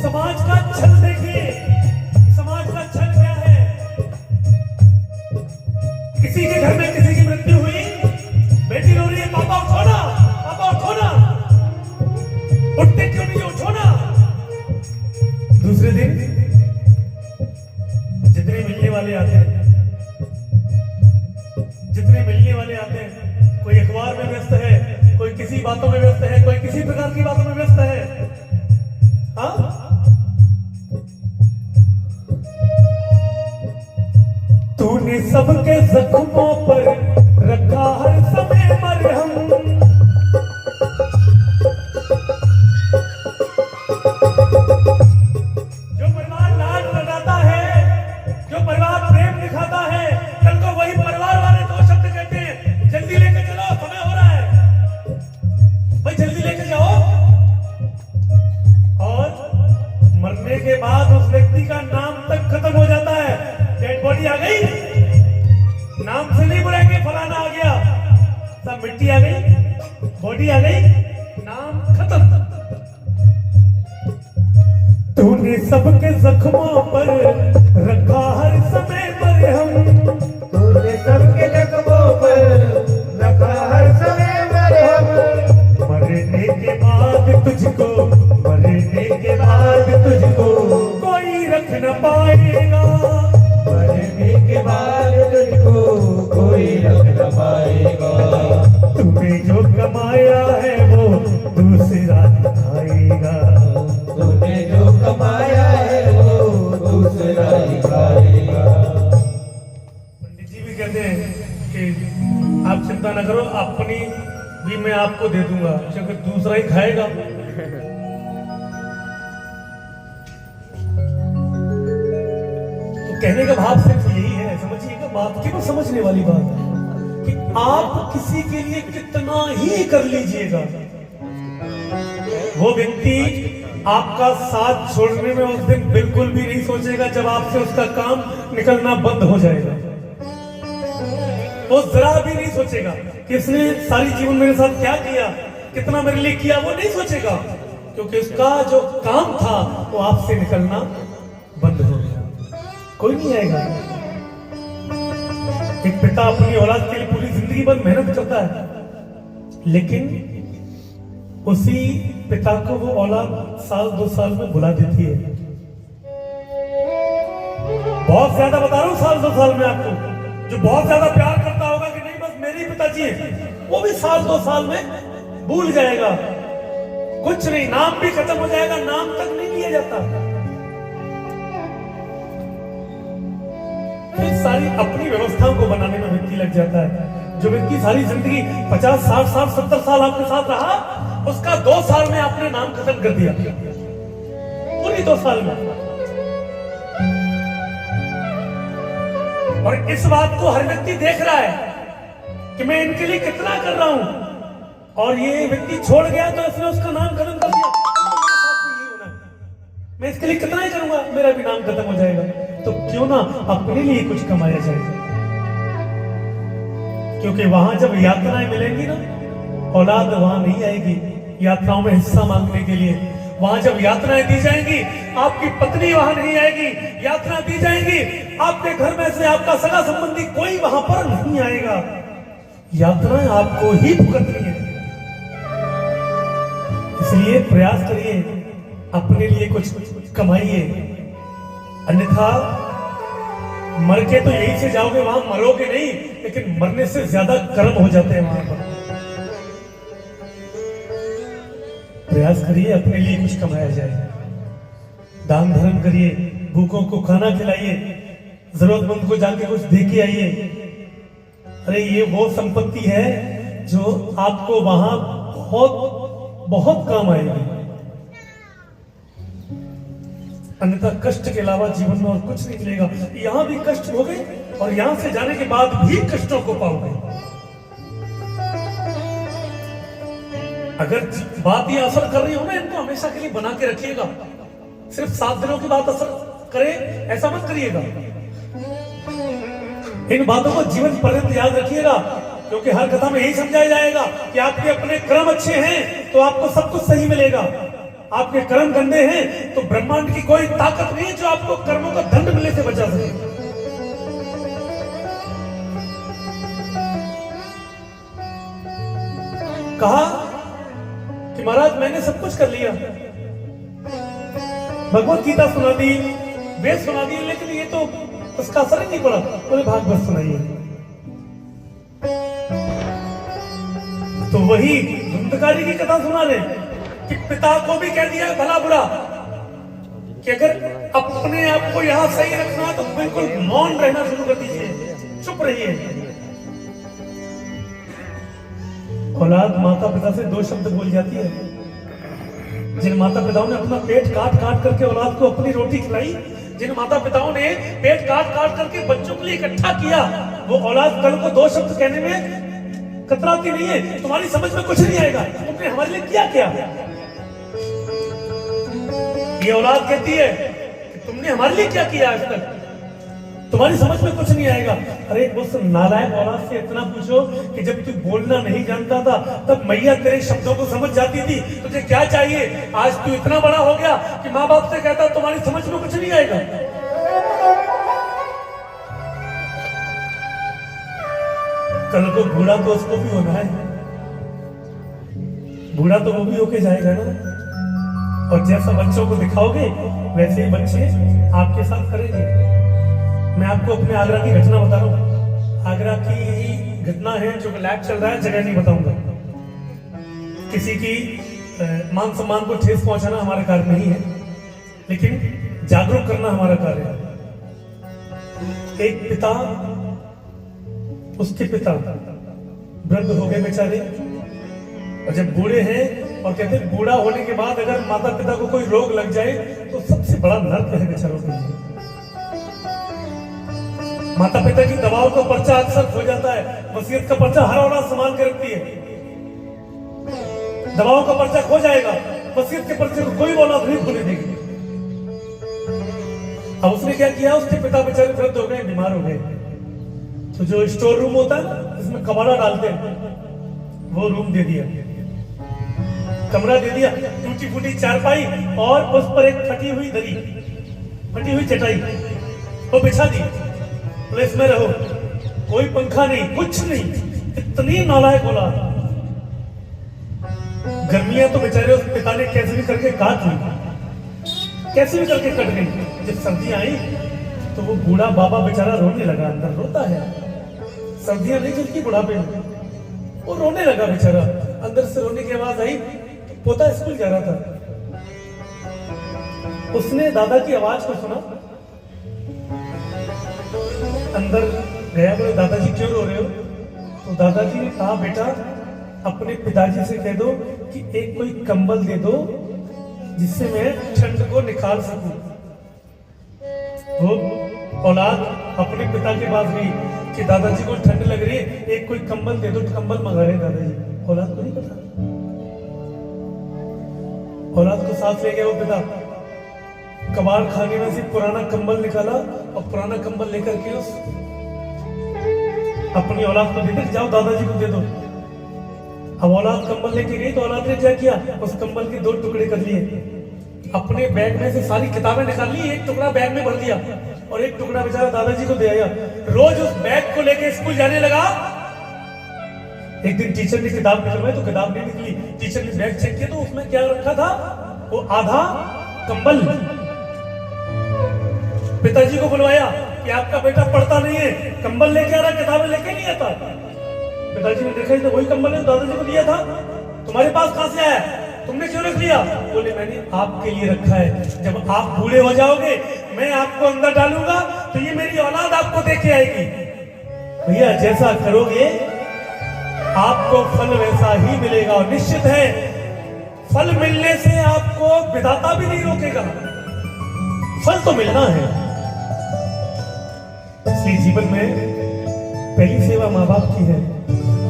समाज का छल देखिए, समाज का छल क्या है। किसी के घर में किसी की मृत्यु हुई, बेटी रो रही है, पापा उठो ना, पापा उठो ना, उठते क्यों नहीं, उठो ना। दूसरे दिन जितने मिलने वाले आते हैं जितने मिलने वाले आते हैं, कोई अखबार में व्यस्त है, कोई किसी बातों में व्यस्त है, कोई किसी प्रकार की बातों में व्यस्त है। हाँ, तूने सबके जख्मों पर रखा हर समय मरहम, जो परिवार लाड लगाता है, जो परिवार प्रेम दिखाता है, कल को वही परिवार वाले दो शब्द कहते हैं, जल्दी लेके चलो, समय हो रहा है, भाई जल्दी लेके जाओ। और मरने के बाद उस व्यक्ति का नाम तक खत्म हो जाता है। डेड बॉडी आ गई, नाम से नहीं बुलाएंगे फलाना आ गया, सब मिट्टी आ गई, बॉडी आ गई, नाम खत्म। तूने सबके जख्मों पर रखा हर समय मरहम, तूने सबके जख्मों पर रखा हर समय मरहम। मरने के बाद तुझको, मरने के बाद तुझको कोई रख न पाएगा, मरने के बाद तुझको कोई रख न पाएगा। तूने जो कमाया है वो दूसरा खाएगा, तूने जो कमाया है वो दूसरा ही खाएगा। पंडित जी भी कहते हैं कि आप चिंता न करो, अपनी भी मैं आपको दे दूंगा, क्योंकि दूसरा ही खाएगा। तो कहने का भाव सिर्फ यही है, समझिएगा बात, केवल समझने वाली बात है कि आप किसी के लिए कितना ही कर लीजिएगा, वो व्यक्ति आपका साथ छोड़ने में उस दिन बिल्कुल भी नहीं सोचेगा जब आपसे उसका काम निकलना बंद हो जाएगा। वो जरा भी नहीं सोचेगा कि इसने सारी जीवन मेरे साथ क्या किया, कितना मेरे लिए किया, वो नहीं सोचेगा, क्योंकि उसका जो काम था वो आपसे निकलना बंद हो गया। कोई नहीं आएगा। एक पिता अपनी औलाद के लिए पूरी जिंदगी भर मेहनत करता है, लेकिन उसी पिता को वो औलाद साल 2 साल में भुला देती है। बहुत ज्यादा बता रहा हूं, साल 2 साल में आपको जो बहुत ज्यादा प्यार करता होगा कि नहीं बस मेरे ही पिताजी हैं, वो भी साल 2 साल में भूल जाएगा। कुछ नहीं, नाम भी खत्म हो जाएगा, नाम तक नहीं लिया जाता। फिर सारी अपनी व्यवस्थाओं को बनाने में व्यक्ति लग जाता है। जो व्यक्ति सारी जिंदगी 50, 60 साल, 70 साल आपके साथ रहा, उसका 2 साल में आपने नाम खत्म कर दिया, पूरी 2 साल में। और इस बात को हर व्यक्ति देख रहा है कि मैं इनके लिए कितना कर रहा हूं, और ये व्यक्ति छोड़ गया तो इसने उसका नाम खत्म कर दिया। मैं इसके लिए कितना ही करूंगा, मेरा भी नाम खत्म हो जाएगा। तो क्यों ना अपने लिए कुछ कमाया जाए, क्योंकि वहां जब यातनाएं मिलेंगी ना, औलाद वहां नहीं आएगी यात्राओं में हिस्सा मांगने के लिए। वहां जब यातनाएं दी जाएंगी, आपकी पत्नी वहां नहीं आएगी, यातना दी जाएंगी, आपके घर में से आपका सगा संबंधी कोई वहां पर नहीं आएगा। यातनाएं आपको ही भुगतनी है। इसलिए प्रयास करिए, अपने लिए कुछ कमाइए, अन्यथा मर के तो यहीं से जाओगे, वहां मरोगे नहीं, लेकिन मरने से ज्यादा कर्म हो जाते हैं वहां पर। प्रयास करिए अपने लिए कुछ कमाया जाए, दान धर्म करिए, भूखों को खाना खिलाइए, जरूरतमंद को जाके कुछ दे के आइए। अरे ये वो संपत्ति है जो आपको वहां बहुत बहुत काम आएगी, अन्यथा कष्ट के अलावा जीवन में और कुछ नहीं मिलेगा। यहां भी कष्ट भोगे और यहां से जाने के बाद भी कष्टों को पाओगे। अगर बात ये असर कर रही हो ना, इनको हमेशा के लिए बना के रखिएगा। सिर्फ 7 दिनों की बात असर करे ऐसा मत करिएगा। इन बातों को जीवन पर्यंत याद रखिएगा, क्योंकि हर कथा में यही समझाया जाएगा कि आपके अपने कर्म अच्छे हैं तो आपको सब कुछ सही मिलेगा, आपके कर्म गंदे हैं तो ब्रह्मांड की कोई ताकत नहीं है जो आपको कर्मों का दंड मिलने से बचा सके। कहा कि महाराज मैंने सब कुछ कर लिया, भगवत गीता सुना दी, वेद सुना दी, लेकिन ये तो उसका असर ही नहीं पड़ा। बोले भागवत सुनाइए। तो वही धुंधकारी की कथा सुना रहे कि पिता को भी कह दिया भला बुरा कि अगर अपने आप को यहां सही रखना तो बिल्कुल मौन रहना शुरू कर दीजिए, चुप रहिए। औलाद माता पिता से दो शब्द बोल जाती है। जिन माता पिताओं ने अपना पेट काट काट करके औलाद को अपनी रोटी खिलाई, जिन माता पिताओं ने पेट काट काट करके बच्चों के लिए इकट्ठा किया, वो औलाद कल को दो शब्द कहने में कतराती नहीं है। तुम्हारी समझ में कुछ नहीं आएगा, तुमने हमारे लिए क्या किया। ये औलाद कहती है कि तुमने हमारे लिए क्या किया आज तक, तुम्हारी समझ में कुछ नहीं आएगा। अरे उस नालायक औलाद से इतना पूछो कि जब तू बोलना नहीं जानता था तब मैया तेरे शब्दों को समझ जाती थी, तुझे क्या चाहिए। आज तू इतना बड़ा हो गया कि माँ बाप से कहता तुम्हारी समझ में कुछ नहीं आएगा। कल को बूढ़ा तो उसको भी होना है, बूढ़ा तो वो भी होके जाएगा ना। और जैसा बच्चों को दिखाओगे वैसे ही बच्चे आपके साथ करेंगे। मैं आपको अपने आगरा की घटना बता रहा हूँ। आगरा की घटना है जो लैब चल रहा है, जगह नहीं बताऊंगा। किसी की मान सम्मान को ठेस पहुंचाना हमारा कार्य नहीं है, लेकिन जागरूक करना हमारा कार्य है। एक पिता, उसके पिता वृद्ध हो गए बेचारे, और जब बूढ़े हैं और कहते हैं बूढ़ा होने के बाद अगर माता पिता को कोई रोग लग जाए तो सबसे बड़ा नर्क है बेचारों के लिए। माता पिता की दवाओं का पर्चा अक्सर खो जाता है, वसीयत का पर्चा हर औलाद संभाल के रखती है। दवाओं का पर्चा खो जाएगा, वसीयत के पर्चे को कोई औलाद नहीं खोने देगी। अब उसने क्या किया, उसके पिता बेचारे वृद्ध हो गए, बीमार हो गए, तो जो स्टोर रूम होता है जिसमें कबाड़ा डालते हैं वो रूम दे दिया, कमरा दे दिया, टूटी फूटी चारपाई और उस पर एक फटी हुई दरी, फटी हुई चटाई वो बिछा दी, तो इसमें रहो, कोई पंखा नहीं, कुछ नहीं। इतनी नालायक औलाद। गर्मियां तो बेचारे उस पिता ने कैसे भी करके काट ली, कैसे भी करके कट गई। जब सर्दियां आई तो वो बूढ़ा बाबा बेचारा रोने लगा, अंदर रोता है, सर्दियां नहीं चलती बुढ़ापे में, वो रोने लगा बेचारा। अंदर से रोने की आवाज आई, तो पोता स्कूल जा रहा था, उसने दादा की आवाज को सुना, अंदर गया, बोले दादाजी क्यों रो रहे हो। तो दादाजी ने कहा बेटा अपने पिताजी से कह दो कि एक कोई कंबल दे दो जिससे मैं ठंड को निकाल सकूं। वो औलाद अपने पिता के पास गई कि दादाजी को ठंड लग रही है, एक कोई कंबल दे दो। कंबल मंगा रहे दादाजी, औलाद को नहीं पता। औलाद को साथ ले गया वो पिता, कबाड़ खाने में से पुराना कंबल निकाला और पुराना कंबल लेकर के उस अपनी औलाद को दे दे, जाओ दादाजी को दे दो। अब औलाद कंबल लेके गई तो औलाद ने क्या किया, उस कंबल के दो टुकड़े कर लिए, अपने बैग में से सारी किताबें निकाल ली, एक टुकड़ा बैग में भर दिया और एक टुकड़ा बेचारा दादाजी को दे आया। रोज उस बैग को लेके स्कूल जाने लगा। एक दिन टीचर ने किताब निकलवाई तो किताब नहीं निकली, टीचर ने बैग चेक किया तो उसमें क्या रखा था, वो आधा कंबल। पिताजी को बुलवाया कि आपका बेटा पढ़ता नहीं है, कंबल लेके आ रहा, किताबें लेके नहीं आता। पिताजी ने देखा तो वही कंबल है दादाजी को दिया था, तुम्हारे पास कहां से आया, तुमने क्यों रख लिया। बोले मैंने आपके लिए रखा है, जब आप बूढ़े हो जाओगे मैं आपको अंदर डालूंगा तो ये मेरी औलाद आपको देके आएगी। भैया जैसा करोगे आपको फल वैसा ही मिलेगा, और निश्चित है फल मिलने से आपको विधाता भी नहीं रोकेगा, फल तो मिलना है। इसलिए जीवन में पहली सेवा माँ बाप की है।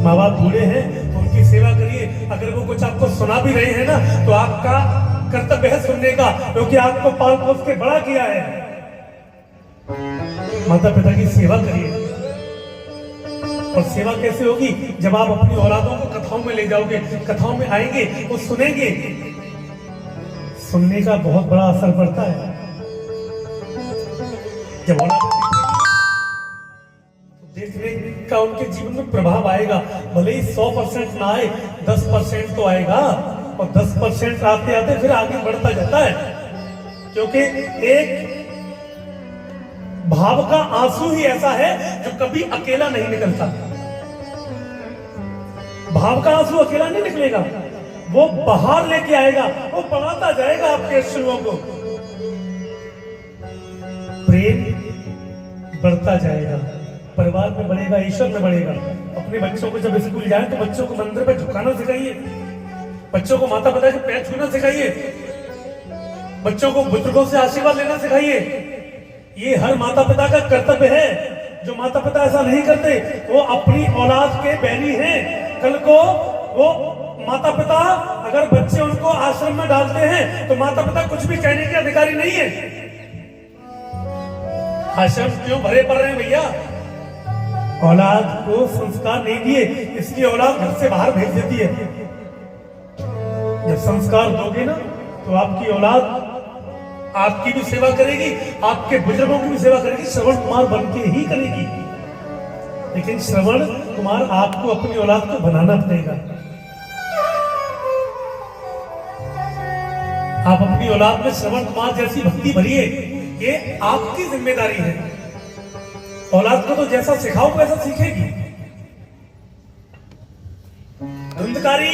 माँ बाप बूढ़े हैं तो उनकी सेवा करिए। अगर वो कुछ आपको सुना भी रहे हैं ना तो आपका कर्तव्य है सुनने का, क्योंकि आपको पाल पोस के बड़ा किया है। माता पिता की सेवा करिए। और सेवा कैसे होगी, जब आप अपनी औलादों को कथाओं में ले जाओगे, कथाओं में आएंगे, वो सुनेंगे, सुनने का बहुत बड़ा असर पड़ता है। जब औलाद देखने का उनके जीवन में प्रभाव आएगा, भले ही 100% ना आए 10% तो आएगा, और 10% आते आते फिर आगे बढ़ता जाता है, क्योंकि एक भाव का आंसू ही ऐसा है जो कभी अकेला नहीं निकलता। भाव का आंसू अकेला नहीं निकलेगा, वो बाहर लेके आएगा, वो बढ़ाता जाएगा आपके अश्रुओं को। प्रेम बढ़ता जाएगा, परिवार में बढ़ेगा, ईश्वर में बढ़ेगा। अपने बच्चों को जब स्कूल जाए तो बच्चों को मंदिर पे झुकाना सिखाइए, बच्चों को माता पिता के पैर छूना सिखाइए, बच्चों को बुजुर्गों से आशीर्वाद लेना सिखाइए। ये हर माता पिता का कर्तव्य है। जो माता पिता ऐसा नहीं करते वो अपनी औलाद के बैरी हैं। कल को वो माता पिता अगर बच्चे उनको आश्रम में डालते हैं तो माता पिता कुछ भी कहने के अधिकारी नहीं है। आश्रम क्यों भरे पड़ रहे हैं भैया? औलाद को संस्कार नहीं दिए, इसलिए औलाद घर से बाहर भेज देती है। जब संस्कार दोगे ना तो आपकी औलाद आपकी भी सेवा करेगी, आपके बुजुर्गों की भी सेवा करेगी, श्रवण कुमार बन के ही करेगी। लेकिन श्रवण कुमार आपको अपनी औलाद को बनाना पड़ेगा। आप अपनी औलाद में श्रवण कुमार जैसी भक्ति भरिए, ये आपकी जिम्मेदारी है। औलाद को तो जैसा सिखाओ वैसा सीखेगी। धुंधकारी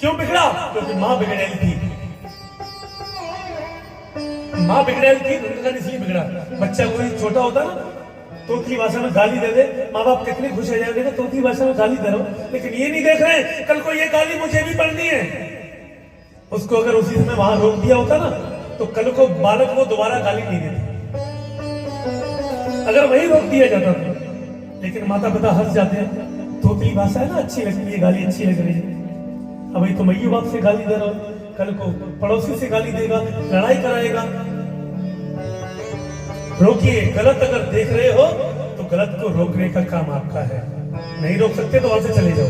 क्यों बिगड़ा? क्योंकि मां बिगड़ेल थी, मां बिगड़ेल थी, धुंधकारी इसलिए बिगड़ा। बच्चा कोई छोटा होता ना, तोतली भाषा में गाली दे दे, माँ बाप कितने खुश हो जाएंगे, तोतली भाषा में गाली दे रहा हूं, लेकिन ये नहीं देख रहे कल को ये गाली मुझे भी पढ़नी है। उसको अगर उसी समय वहां रोक दिया होता ना तो कल को बालक वो दोबारा गाली नहीं देते, अगर वही रोक दिया जाता था। लेकिन माता पिता हंस जाते हैं, तोतली भाषा है ना, अच्छी लगती है, गाली अच्छी लग रही है। अब तो मैया बाप से गाली दे रहा हूं, कल को पड़ोसी से गाली देगा, लड़ाई कराएगा। रोकिए, गलत अगर देख रहे हो तो गलत को रोकने का काम आपका है। नहीं रोक सकते तो वहां से चले जाओ।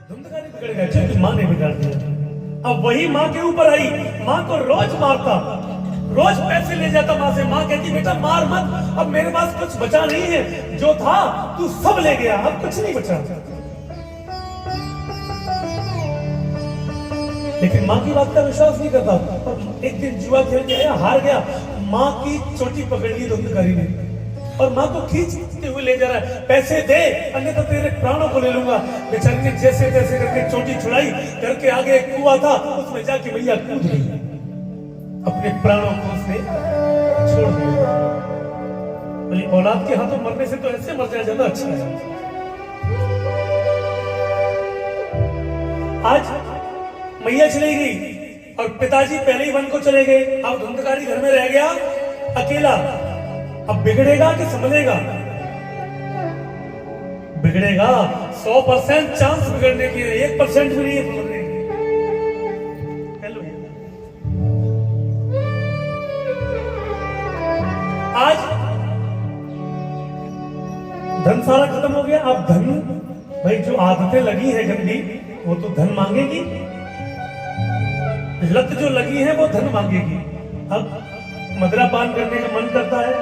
धुंधकारी बिगड़ गया क्योंकि मां ने बिगाड़ दिया। अब वही मां के ऊपर आई, मां को रोज मारता, रोज पैसे ले जाता मां से। मां कहती बेटा मार मत, अब मेरे पास कुछ बचा नहीं है, जो था तू सब ले गया, अब कुछ नहीं बचा। लेकिन मां की बात का विश्वास नहीं करता। और एक दिन जुआ खेल के आया, हार गया, मां की चोटी पकड़ ली धुंधकारी ने और मां को खींचते हुए ले जा रहा है, पैसे दे अन्यथा तेरे प्राणों को ले लूंगा। बेचारी ने जैसे तैसे करके चोटी छुड़ाई, घर के आगे एक कुआं था, उसमें जाके मैया कूद गई, अपने प्राणों को उसने छोड़ दिया। बोली औलाद के हाथों मरने से तो ऐसे मर जाए ज्यादा अच्छा है। आज मैया चली गई और पिताजी पहले ही वन को चले गए। अब धुंधकारी घर में रह गया अकेला। अब बिगड़ेगा कि संभलेगा? बिगड़ेगा। 100% चांस बिगड़ने की, 1% भी नहीं है बिगड़ने की। हेलो, आज धन सारा खत्म हो गया। अब धन, भाई जो आदतें लगी है गंदी वो तो धन मांगेगी, लत जो लगी है वो धन मांगेगी। अब मदिरा पान करने का मन करता है,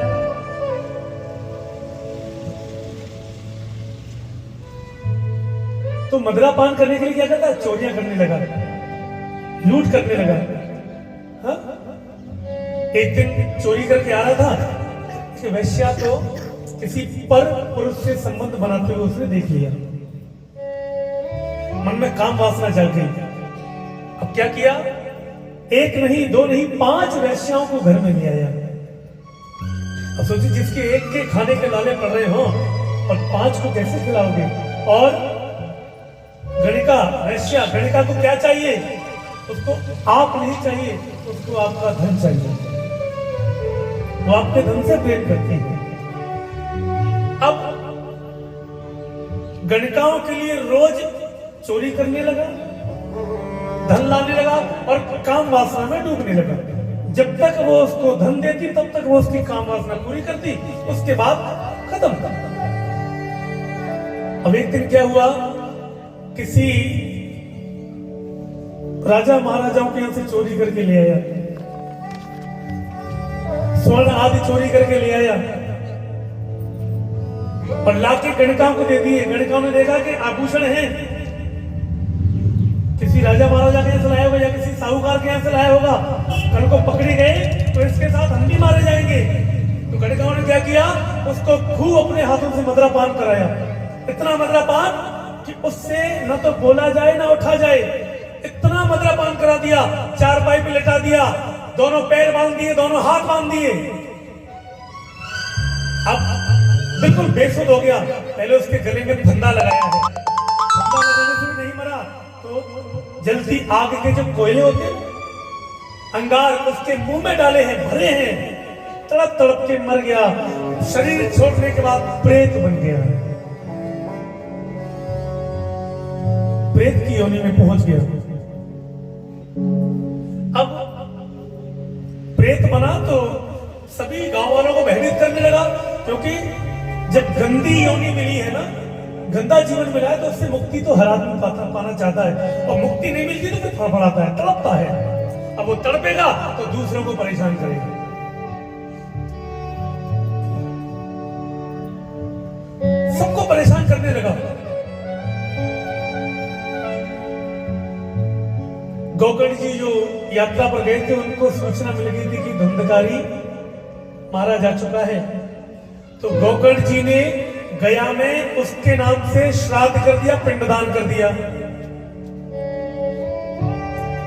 तो मदिरा पान करने के लिए क्या करता है? चोरियां करने लगा, लूट करने लगा। हाँ? एक दिन चोरी करके आ रहा था कि वैश्या तो किसी पर पुरुष से संबंध बनाते हुए उसने देख लिया, मन में काम वासना जग गई। अब क्या किया? एक नहीं, दो नहीं, 5 वैश्याओं को घर में ले आया। अब सोचिए, जिसके एक के खाने के लाले पड़ रहे हो और 5 को कैसे खिलाओगे? और गणिका, वैश्या, गणिका को क्या चाहिए? उसको आप नहीं चाहिए, उसको आपका धन चाहिए, वो आपके धन से प्रेम करती है। अब गणिकाओं के लिए रोज चोरी करने लगा, धन लाने लगा और काम वासना में डूबने लगा। जब तक वो उसको धन देती तब तक वो उसकी काम वासना पूरी करती, उसके बाद खत्म। अब एक दिन क्या हुआ, किसी राजा महाराजाओं के यहां से चोरी करके ले आया, स्वर्ण आदि चोरी करके ले आया और लाके गणिकाओं को दे दिए। गणिकाओं ने देखा कि आभूषण है, किसी राजा महाराजा के यहाँ से लाया होगा या किसी साहूकार के यहाँ से लाया होगा, कल को पकड़े गए तो इसके साथ हम भी मारे जाएंगे। तो गणिकाओं ने क्या किया, उसको खूब अपने हाथ हाथों से मदरापान कराया, इतना मदरापान कि उससे न तो बोला जाए ना उठा जाए, इतना मदरापान करा दिया। चारपाई पे लेटा दिया, दोनों पैर बांध दिए, दोनों हाथ बांध दिए। अब बिल्कुल बेसुध हो गया। पहले उसके गले में फंदा लगाया है, फंदा लगाने से भी नहीं मरा तो जलती आग के जो कोयले होते हैं, अंगार उसके मुंह में डाले हैं, भरे हैं, तड़प तड़प के मर गया। शरीर छोड़ने के बाद प्रेत बन गया, प्रेत की योनि में पहुंच गया। अब प्रेत बना तो सभी गांव वालों को भयभीत करने लगा, क्योंकि जब गंदी योनि मिली है ना, गंदा जीवन मिला है, तो उससे मुक्ति तो हर आदमी पाना चाहता है, और मुक्ति नहीं मिलती तो फिर फड़फड़ाता है, तड़पता है। अब वो तड़पेगा तो दूसरों को परेशान करेगा। सबको परेशान करने लगा। गोकर्ण जी जो यात्रा पर गए थे, उनको सूचना मिल गई थी कि धुंधकारी मारा जा चुका है। तो गोकर्ण जी ने गया में उसके नाम से श्राद्ध कर दिया, पिंडदान कर दिया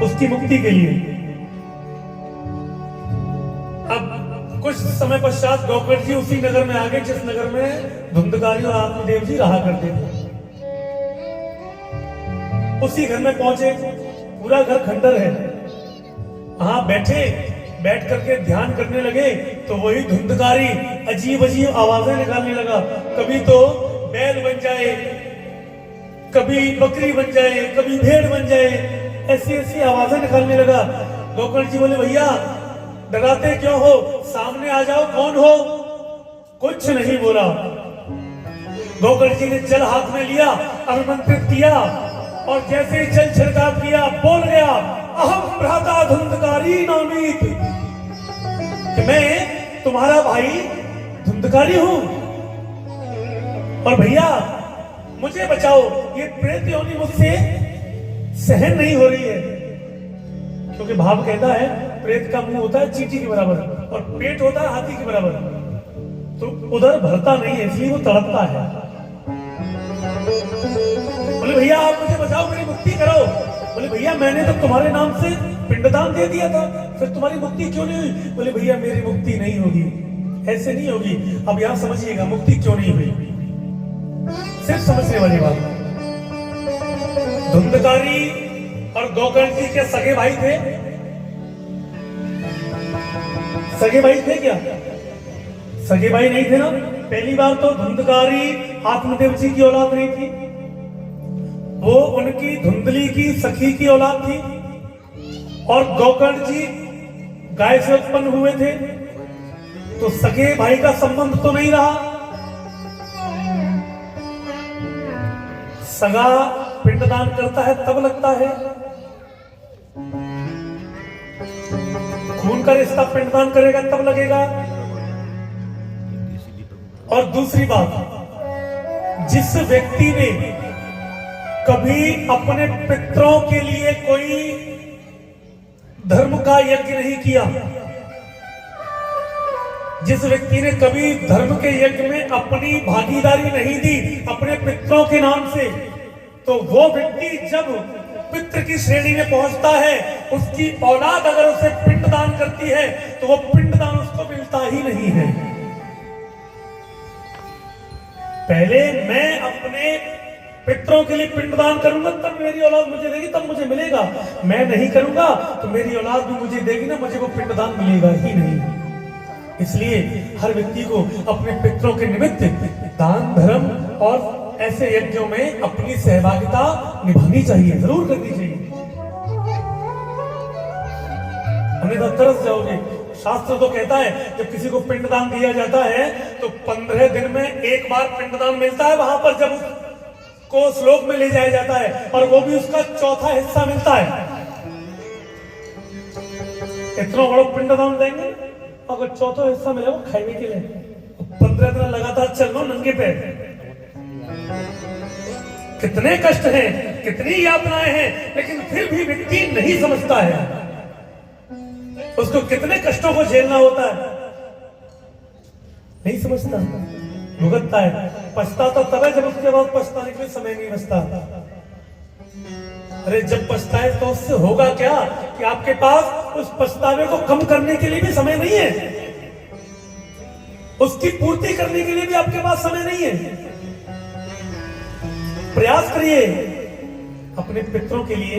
उसकी मुक्ति के लिए। अब कुछ समय पश्चात गोकर्ण जी उसी नगर में आ गए जिस नगर में धुंधकारी और आत्मदेव जी रहा करते थे। उसी घर में पहुंचे, पूरा घर खंडर है। वहां बैठ करके ध्यान करने लगे तो वही धुंधकारी अजीब अजीब आवाजें निकालने लगा। कभी तो बैल बन जाए, कभी बकरी बन जाए, कभी भेड़ बन जाए, ऐसी ऐसी आवाजें निकालने लगा। गोकर्ण जी बोले, भैया डराते क्यों हो, सामने आ जाओ, कौन हो? कुछ नहीं बोला। गोकर्ण जी ने जल हाथ में लिया, अभिमंत्रित किया, और जैसे ही जल छिड़काव किया, बोल गया, अहम भ्राता धुंधकारी नामीत, कि मैं तुम्हारा भाई धुंधकारी हूं, और भैया मुझे बचाओ, ये प्रेत योनि मुझसे सहन नहीं हो रही है। क्योंकि भाव कहता है प्रेत का मुंह होता है चींटी के बराबर और पेट होता है हाथी के बराबर, तो उधर भरता नहीं है, इसलिए वो तड़पता है। बोले, भैया आप मुझे बचाओ, मेरी मुक्ति करो। बोले, भैया मैंने तो तुम्हारे नाम से पिंडदान दे दिया था, फिर तुम्हारी मुक्ति क्यों नहीं हुई? बोले, भैया मेरी मुक्ति नहीं होगी, ऐसे नहीं होगी। अब यहां समझिएगा मुक्ति क्यों नहीं हुई, सिर्फ समझने वाली बात। धुंधकारी और गोकर्ण जी के सगे भाई थे, सगे भाई थे क्या? सगे भाई नहीं थे ना। पहली बार तो धुंधकारी आत्मदेव जी की औलाद नहीं थी, वो उनकी धुंधली की सखी की औलाद थी, और गोकर्ण जी गाय से उत्पन्न हुए थे, तो सगे भाई का संबंध तो नहीं रहा। सगा पिंडदान करता है तब लगता है, खून का रिश्ता पिंडदान करेगा तब लगेगा। और दूसरी बात, जिस व्यक्ति ने कभी अपने पितरों के लिए कोई धर्म का यज्ञ नहीं किया, जिस व्यक्ति ने कभी धर्म के यज्ञ में अपनी भागीदारी नहीं दी अपने पितरों के नाम से, तो वो व्यक्ति जब पितृ की श्रेणी में पहुंचता है, उसकी औलाद अगर उसे पिंडदान करती है तो वो पिंडदान उसको मिलता ही नहीं है। पहले मैं अपने पितरों के लिए पिंडदान करूंगा, तब मेरी औलाद मुझे देगी, तब मुझे मिलेगा। मैं नहीं करूंगा तो मेरी औलाद भी मुझे देगी ना, मुझे वो पिंडदान मिलेगा ही नहीं। इसलिए हर व्यक्ति को अपने पितरों के निमित्त दान धर्म और ऐसे यज्ञों में अपनी सहभागिता निभानी चाहिए, जरूर करनी चाहिए। हमें तो तरस जाओगे। शास्त्र तो कहता है जब किसी को पिंडदान दिया जाता है तो 15 दिन में एक बार पिंडदान मिलता है, वहां पर जब को श्लोक में ले जाया जाता है, और वो भी उसका चौथा हिस्सा मिलता है। इतना बड़ा पिंडदान देंगे, अगर चौथा हिस्सा मिले वो खाने के लिए, 15 दिन लगातार चलना नंगे पैर, कितने कष्ट हैं, कितनी यातनाएं हैं, लेकिन फिर भी व्यक्ति नहीं समझता है उसको कितने कष्टों को झेलना होता है, नहीं समझता। भुगतता है। पछताता तब है जब उसके बाद पछताने के लिए समय नहीं बचता। अरे जब पछताए तो उससे होगा क्या कि आपके पास उस पछतावे को कम करने के लिए भी समय नहीं है, उसकी पूर्ति करने के लिए भी आपके पास समय नहीं है। प्रयास करिए, अपने पितरों के लिए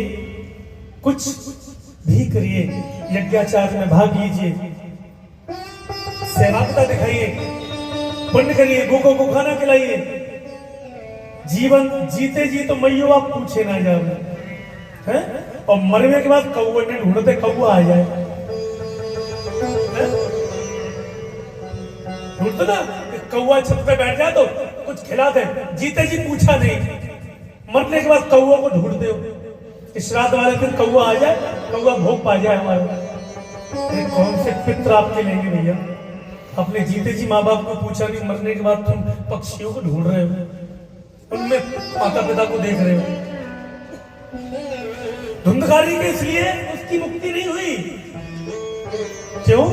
कुछ भी करिए, यज्ञाचार्य में भाग लीजिए, सेवाकता दिखाइए, पुण्य करिए, गो को खाना खिलाइए। जीवन जीते जी तो मैयो आप पूछे ना जाओ हैं, और मरने के बाद कौवे ने ढूंढते कौवा आ जाए, ढूंढते ना कौवा छत पे बैठ जाए तो कुछ खिलाते, जीते जी पूछा नहीं, मरने के बाद कौवा को ढूंढते हो। श्राद्ध वाले दिन कौवा आ जाए, कौवा भोग पा जाए हमारे। कौन से पित्र आपके लेंगे भैया? अपने जीते जी माँ बाप को पूछा नहीं, मरने के बाद तुम पक्षियों को ढूंढ रहे हो, उनमें माता पिता को देख रहे हो। धुंधकारी के इसलिए उसकी मुक्ति नहीं हुई। क्यों?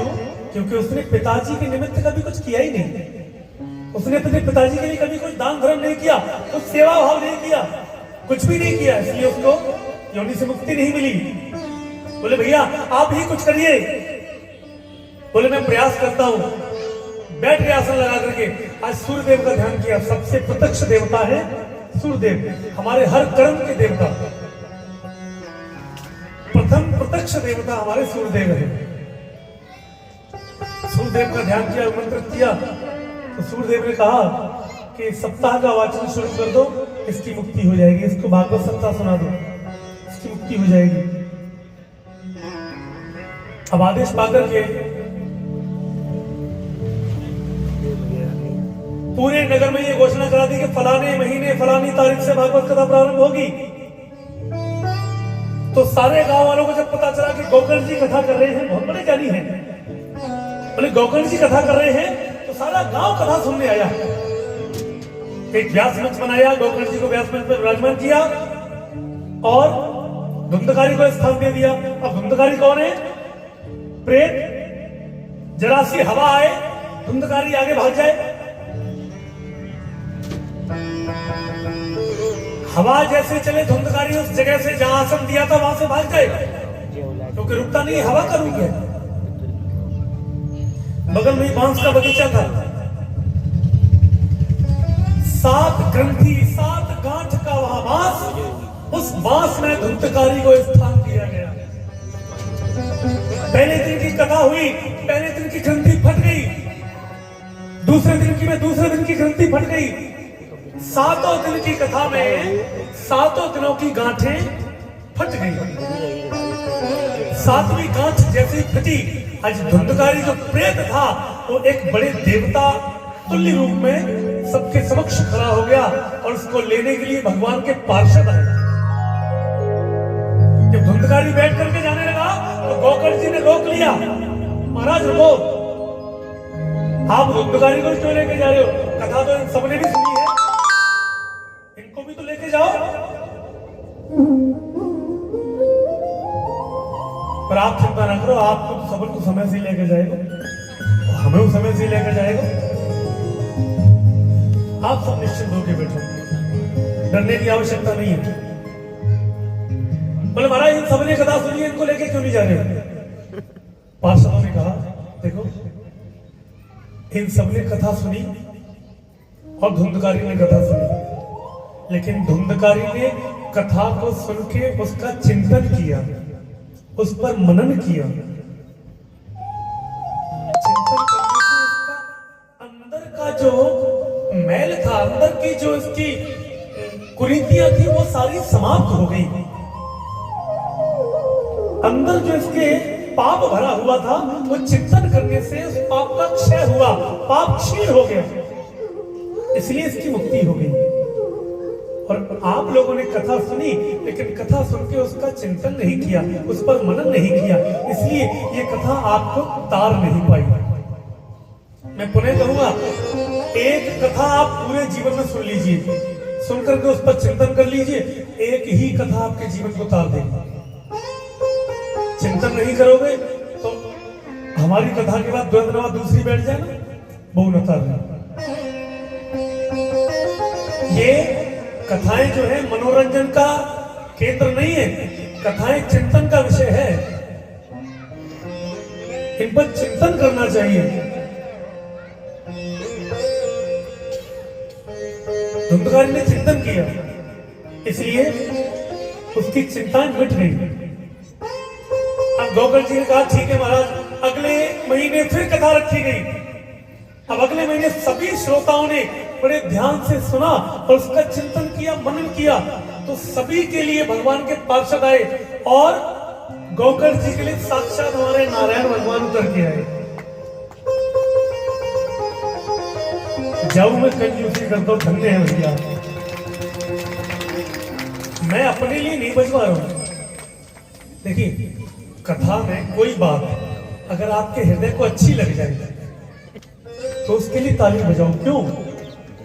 क्योंकि उसने पिताजी के निमित्त कभी कुछ किया ही नहीं। उसने अपने पिताजी के लिए कभी कुछ दान धर्म नहीं किया, कुछ सेवा भाव नहीं किया, कुछ भी नहीं किया, इसलिए उसको योनि से मुक्ति नहीं मिली। बोले भैया आप ही कुछ करिए। बोले मैं प्रयास करता हूं। बैठ गया आसन लगा करके। आज सूर्यदेव का ध्यान किया, सबसे प्रत्यक्ष देवता है सूर्यदेव, हमारे हर कर्म के देवता। प्रथम प्रत्यक्ष देवता हमारे सूर्यदेव है। सूर्यदेव का ध्यान किया, मंत्र किया, तो सूर्यदेव ने कहा कि सप्ताह का वाचन शुरू कर दो, इसकी मुक्ति हो जाएगी। इसको भागवत सप्ताह सुना दो, इसकी मुक्ति हो जाएगी। अब आदेश पाकर के पूरे नगर में ये घोषणा करा दी कि फलाने महीने फलानी तारीख से भागवत कथा प्रारंभ होगी। तो सारे गांव वालों को जब पता चला कि गोकर्ण जी कथा कर रहे हैं, बहुत बड़े ज्ञानी हैं, बोले गोकर्ण जी कथा कर रहे हैं, तो सारा गांव कथा सुनने आया। एक व्यास मंच बनाया, गोकर्ण जी को व्यास मंच पर विराजमान किया और धुंधकारी को स्थान दे दिया। अब धुंधकारी कौन है? प्रेत। जरा सी हवा आए, धुंधकारी आगे भाग जाए। हवा जैसे चले, धुंधकारी उस जगह से जहां आसन दिया था वहां से भाग जाएगा, क्योंकि रुकता नहीं, हवा का रुक है। बगल में बांस का बगीचा था, 7 ग्रंथि 7 गांठ का वहां बांस, उस बांस में धुंधकारी को स्थान दिया गया। पहले दिन की कथा हुई, पहले दिन की ग्रंथि फट गई, दूसरे दिन की ग्रंथि फट गई। 7 दिन की कथा में 7 दिनों की गांठें फट गई। 7वीं गांठ जैसी फटी, आज धुंधकारी जो प्रेत था वो एक बड़े देवता तुल्य रूप में सबके समक्ष खड़ा हो गया और उसको लेने के लिए भगवान के पार्षद आए। जब धुंधकारी बैठ करके जाने लगा तो गोकर्ण जी ने रोक लिया, महाराज रुको, आप धुंधकारी को क्यों लेके जा रहे हो? कथा तो सबने भी सुनी है, इनको भी तो लेके जाओ। पर आप चिंता ना करो, आपको तो सबन को समय से लेके जाएगा, हमें उस समय से लेकर जाएगा। आप सब निश्चिंत होकर बैठो, डरने की आवश्यकता नहीं है। बोले महाराज इन सबने कथा सुनी, इनको लेके क्यों नहीं जा रहे? पार्षदों ने कहा देखो, इन सबने कथा सुनी और धुंधकारी ने कथा सुनी, लेकिन धुंधकारी ने कथा को सुन के उसका चिंतन किया, उस पर मनन किया। चिंतन करने से उसका अंदर का जो मैल था, अंदर की जो इसकी कुरीतियां थी वो सारी समाप्त हो गई। अंदर जो इसके पाप भरा हुआ था वो चिंतन करने से उस पाप का क्षय हुआ, पाप क्षीण हो गया, इसलिए इसकी मुक्ति हो गई। और आप लोगों ने कथा सुनी, लेकिन कथा सुन के उसका चिंतन नहीं किया, उस पर मनन नहीं किया, इसलिए ये कथा आपको तार नहीं पाई। मैं पुनः कहूंगा, एक कथा आप पूरे जीवन में सुन लीजिए, सुनकर के उस पर चिंतन कर लीजिए, एक ही कथा आपके जीवन को तार देगी। चिंतन नहीं करोगे तो हमारी कथा के बाद 2 दिन बाद दूसरी बैठ जाए ना, वो न तार। ये कथाएं जो है मनोरंजन का केंद्र नहीं है, कथाएं चिंतन का विषय है। इन पर चिंतन करना चाहिए। धुंधकारी ने चिंतन किया, इसलिए उसकी चिंताएं मिट गई। अब गोकर्ण जी ने कहा ठीक है महाराज, अगले महीने फिर कथा रखी गई। अब अगले महीने सभी श्रोताओं ने बड़े ध्यान से सुना और उसका चिंतन किया, मनन किया, तो सभी के लिए भगवान के पार्षद आए और गोकर्ण जी के लिए साक्षात हमारे नारायण भगवान उतर के आए। जाऊं मैं कंजूसी करता हूं, धन्य है भैया, मैं अपने लिए नहीं बजवा रहा हूं। देखिए, कथा में कोई बात अगर आपके हृदय को अच्छी लग जाए तो उसके लिए ताली बजाओ। क्यों?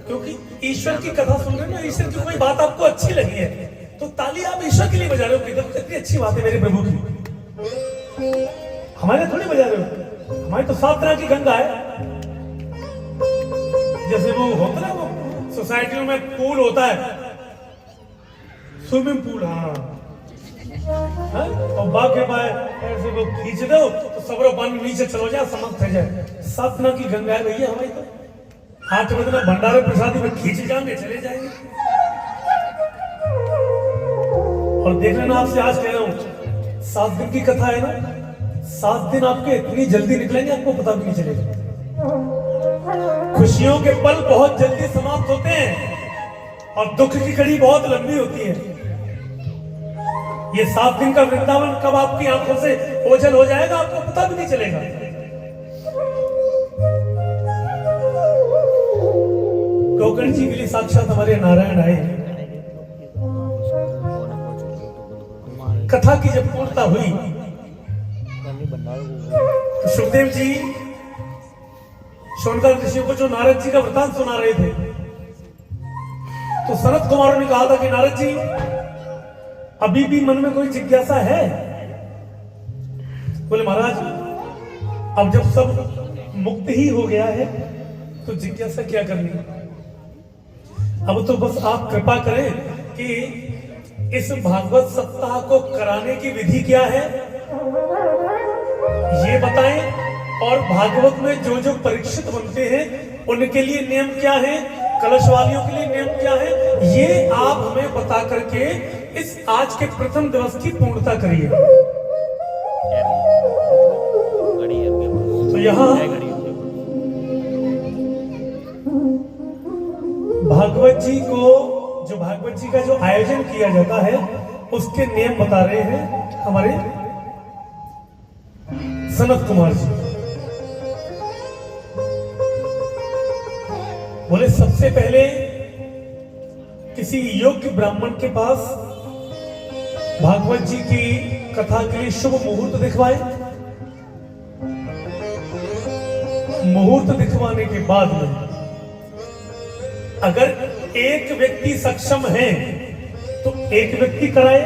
क्योंकि ईश्वर की कथा सुन रहे हो ना, ईश्वर की कोई बात आपको अच्छी लगी है तो ताली आप ईश्वर के लिए बजा रहे हो। कितनी अच्छी बात है मेरे प्रभु की, हमारे थोड़ी बजा रहे हो। हमारी तो 7 तरह की गंगा है। जैसे वो होता है ना, वो सोसाइटियों में पूल होता है, स्विमिंग पूल, हाँ, और बाके पाए ऐसे वो खींच दो तो सबरो पानी नीचे चलो जाए, समाप्त हो जाए। 7 तरह की गंगा है भैया हमारी तो। 8 बजे ना भंडारे प्रसादी में खींच जाएंगे, चले जाएंगे। और देख लेना, आपसे आज कह रहा हूं, 7 दिन की कथा है ना, 7 दिन आपके इतनी जल्दी निकलेंगे आपको पता भी नहीं चलेगा। खुशियों के पल बहुत जल्दी समाप्त होते हैं और दुख की कड़ी बहुत लंबी होती है। ये 7 दिन का वृंदावन कब आपकी आंखों से ओझल हो जाएगा आपको पता भी नहीं चलेगा। गोकर्ण जी के लिए साक्षात हमारे नारायण आए। कथा की जब पूर्णता हुई तो सुखदेव जी शौनकादिक ऋषि को जो नारद जी का वृतांत सुना रहे थे, तो सनत कुमार ने कहा था कि नारद जी, अभी भी मन में कोई जिज्ञासा है? बोले महाराज, अब जब सब मुक्त ही हो गया है तो जिज्ञासा क्या करनी, अब तो बस आप कृपा करें कि इस भागवत सप्ताह को कराने की विधि क्या है ये बताएं, और भागवत में जो जो परीक्षित बनते हैं उनके लिए नियम क्या है, कलश वालियों के लिए नियम क्या है, ये आप हमें बता करके इस आज के प्रथम दिवस की पूर्णता करिए। तो यहाँ भागवत जी को, जो भागवत जी का जो आयोजन किया जाता है उसके नियम बता रहे हैं हमारे सनत कुमार जी। बोले सबसे पहले किसी योग्य ब्राह्मण के पास भागवत जी की कथा के लिए शुभ मुहूर्त दिखवाए। मुहूर्त दिखवाने के बाद में अगर एक व्यक्ति सक्षम है तो एक व्यक्ति कराए,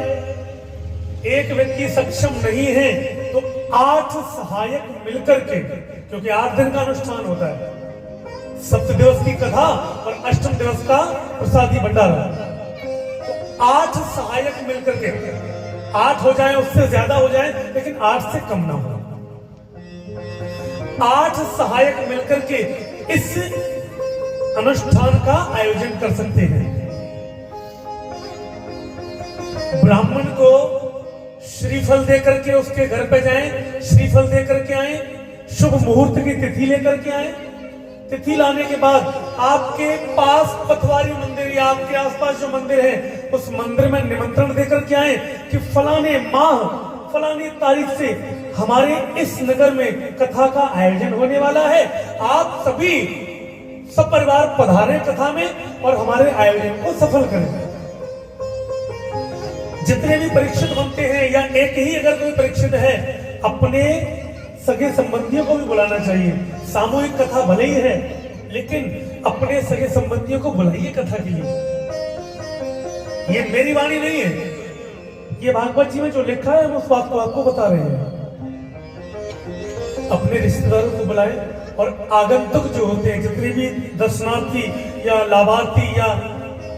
एक व्यक्ति सक्षम नहीं है तो 8 सहायक मिलकर के, क्योंकि 8 दिन का अनुष्ठान होता है, 7 दिवस की कथा और 8वें दिवस का प्रसादी भंडारा, तो 8 सहायक मिलकर के, 8 हो जाए उससे ज्यादा हो जाए लेकिन 8 से कम ना हो, 8 सहायक मिलकर के इस अनुष्ठान का आयोजन कर सकते हैं। ब्राह्मण को श्रीफल देकर के उसके घर पे जाएं, श्रीफल देकर के आए, शुभ मुहूर्त की तिथि लेकर के आए। तिथि लाने के बाद आपके पास पथवारी मंदिर या आपके आसपास जो मंदिर है उस मंदिर में निमंत्रण देकर के आए कि फलाने माह फलानी तारीख से हमारे इस नगर में कथा का आयोजन होने वाला है, आप सभी सब परिवार पधारें कथा में और हमारे आयोजन को सफल करें। जितने भी परीक्षित बनते हैं या एक ही अगर कोई परीक्षित है, अपने सगे संबंधियों को भी बुलाना चाहिए। सामूहिक कथा भले ही है लेकिन अपने सगे संबंधियों को बुलाइए कथा के लिए। ये मेरी वाणी नहीं है, ये भागवत जी में जो लिखा है हम उस बात को आपको बता रहे हैं। अपने रिश्तेदारों को बुलाएं और आगंतुक जो होते हैं, जितने भी दर्शनार्थी या लाभार्थी या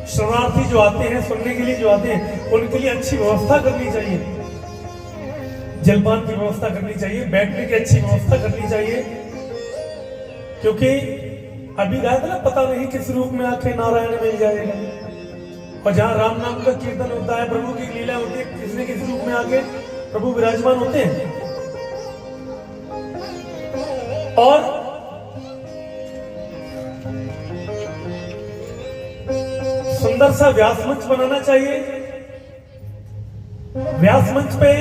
शरणार्थी जो आते हैं, सुनने के लिए जो आते हैं, उनके लिए अच्छी व्यवस्था करनी चाहिए, जलपान की व्यवस्था करनी चाहिए, बैठने की अच्छी व्यवस्था करनी चाहिए। क्योंकि अभी गाया था ना, पता नहीं किस रूप में आके नारायण मिल जाएगा। और जहां राम नाम का कीर्तन होता है, प्रभु की लीला होती है, किसने किस रूप में आके प्रभु विराजमान होते हैं। और सुंदर सा व्यास मंच बनाना चाहिए। व्यास मंच पे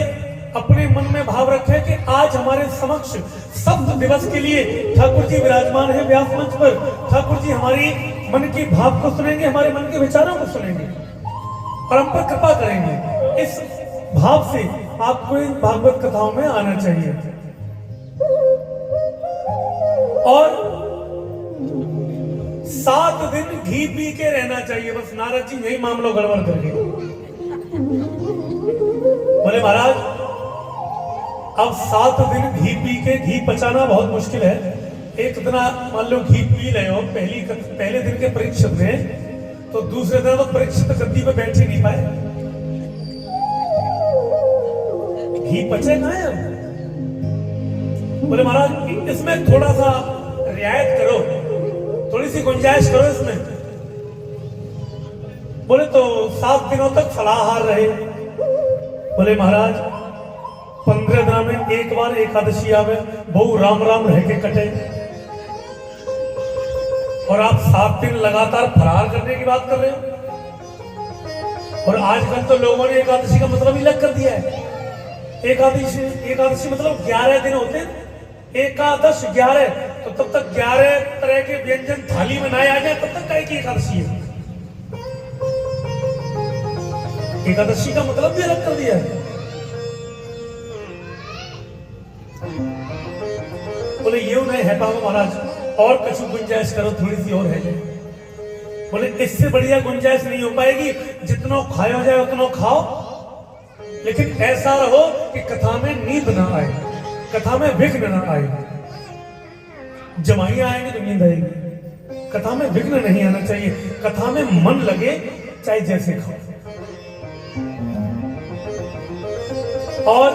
अपने मन में भाव रखे कि आज हमारे समक्ष शब्द दिवस के लिए ठाकुर जी विराजमान है व्यास मंच पर। ठाकुर जी हमारी मन की भाव को सुनेंगे, हमारे मन के विचारों को सुनेंगे और हम पर कृपा करेंगे। इस भाव से आपको इन भागवत कथाओं में आना चाहिए। और 7 दिन घी पी के रहना चाहिए। बस नारद जी यही मामला गड़बड़ करके बोले, महाराज अब 7 दिन घी पी के, घी पचाना बहुत मुश्किल है। एक दिन मान लो घी पी रहे हो पहले दिन के परीक्षित में, तो दूसरे दिन तो परीक्षित गद्दी पे बैठ ही नहीं पाए। घी पचेगा है। बोले महाराज इसमें थोड़ा सा रियायत करो, थोड़ी सी गुंजाइश करो इसमें। बोले तो 7 दिनों तक फलाहार रहे। बोले महाराज 15 दिन में एक बार एकादशी आवे, बहु राम राम रह के कटे, और आप 7 दिन लगातार फलाहार करने की बात कर रहे हो। और आजकल तो लोगों ने एकादशी का मतलब ही अलग कर दिया है। एकादशी मतलब 11 दिन होते हैं, एकादश 11, तो तब तक 11 तरह के व्यंजन थाली में ना आ जाए तब तक काय की एकादशी है। एकादशी का मतलब भी अलग कर दिया है। बोले ये नहीं है पाओ महाराज, और कुछ गुंजाइश करो, थोड़ी सी और है। बोले इससे बढ़िया गुंजाइश नहीं हो पाएगी, जितना खाया जाए उतना खाओ, लेकिन ऐसा रहो कि कथा में नींद ना आए, कथा में विघ्न ना आए। जमाइयां आएंगे तो नींद आएगी, कथा में विघ्न नहीं आना चाहिए। कथा में मन लगे, चाहे जैसे खाओ। और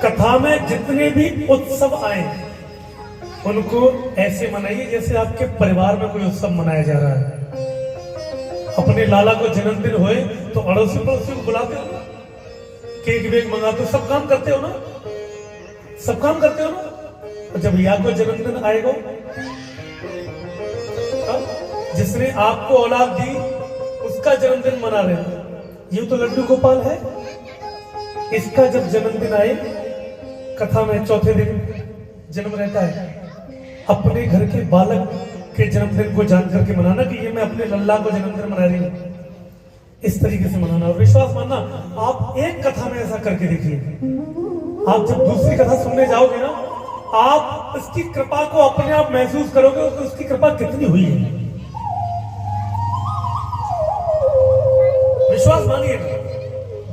कथा में जितने भी उत्सव आए उनको ऐसे मनाइए जैसे आपके परिवार में कोई उत्सव मनाया जा रहा है। अपने लाला को जन्मदिन होए तो अड़ोसी पड़ोसी को बुलाते हो, केक वेक मंगाते हो, सब काम करते हो ना, सब काम करते हो ना। और जब या को जन्मदिन आएगा, जिसने आपको औलाद दी उसका जन्मदिन मना रहे हो। ये तो लड्डू गोपाल है, इसका जब जन्मदिन आए, कथा में चौथे दिन जन्म रहता है, अपने घर के बालक के जन्मदिन को जान करके मनाना कि ये मैं अपने लल्ला को जन्मदिन मना रही हूं, इस तरीके से मनाना। और विश्वास मानना, आप एक कथा में ऐसा करके देखिए, आप जब दूसरी कथा सुनने जाओगे ना, आप उसकी कृपा को अपने आप महसूस करोगे कि उसकी कृपा कितनी हुई है। विश्वास मानिए,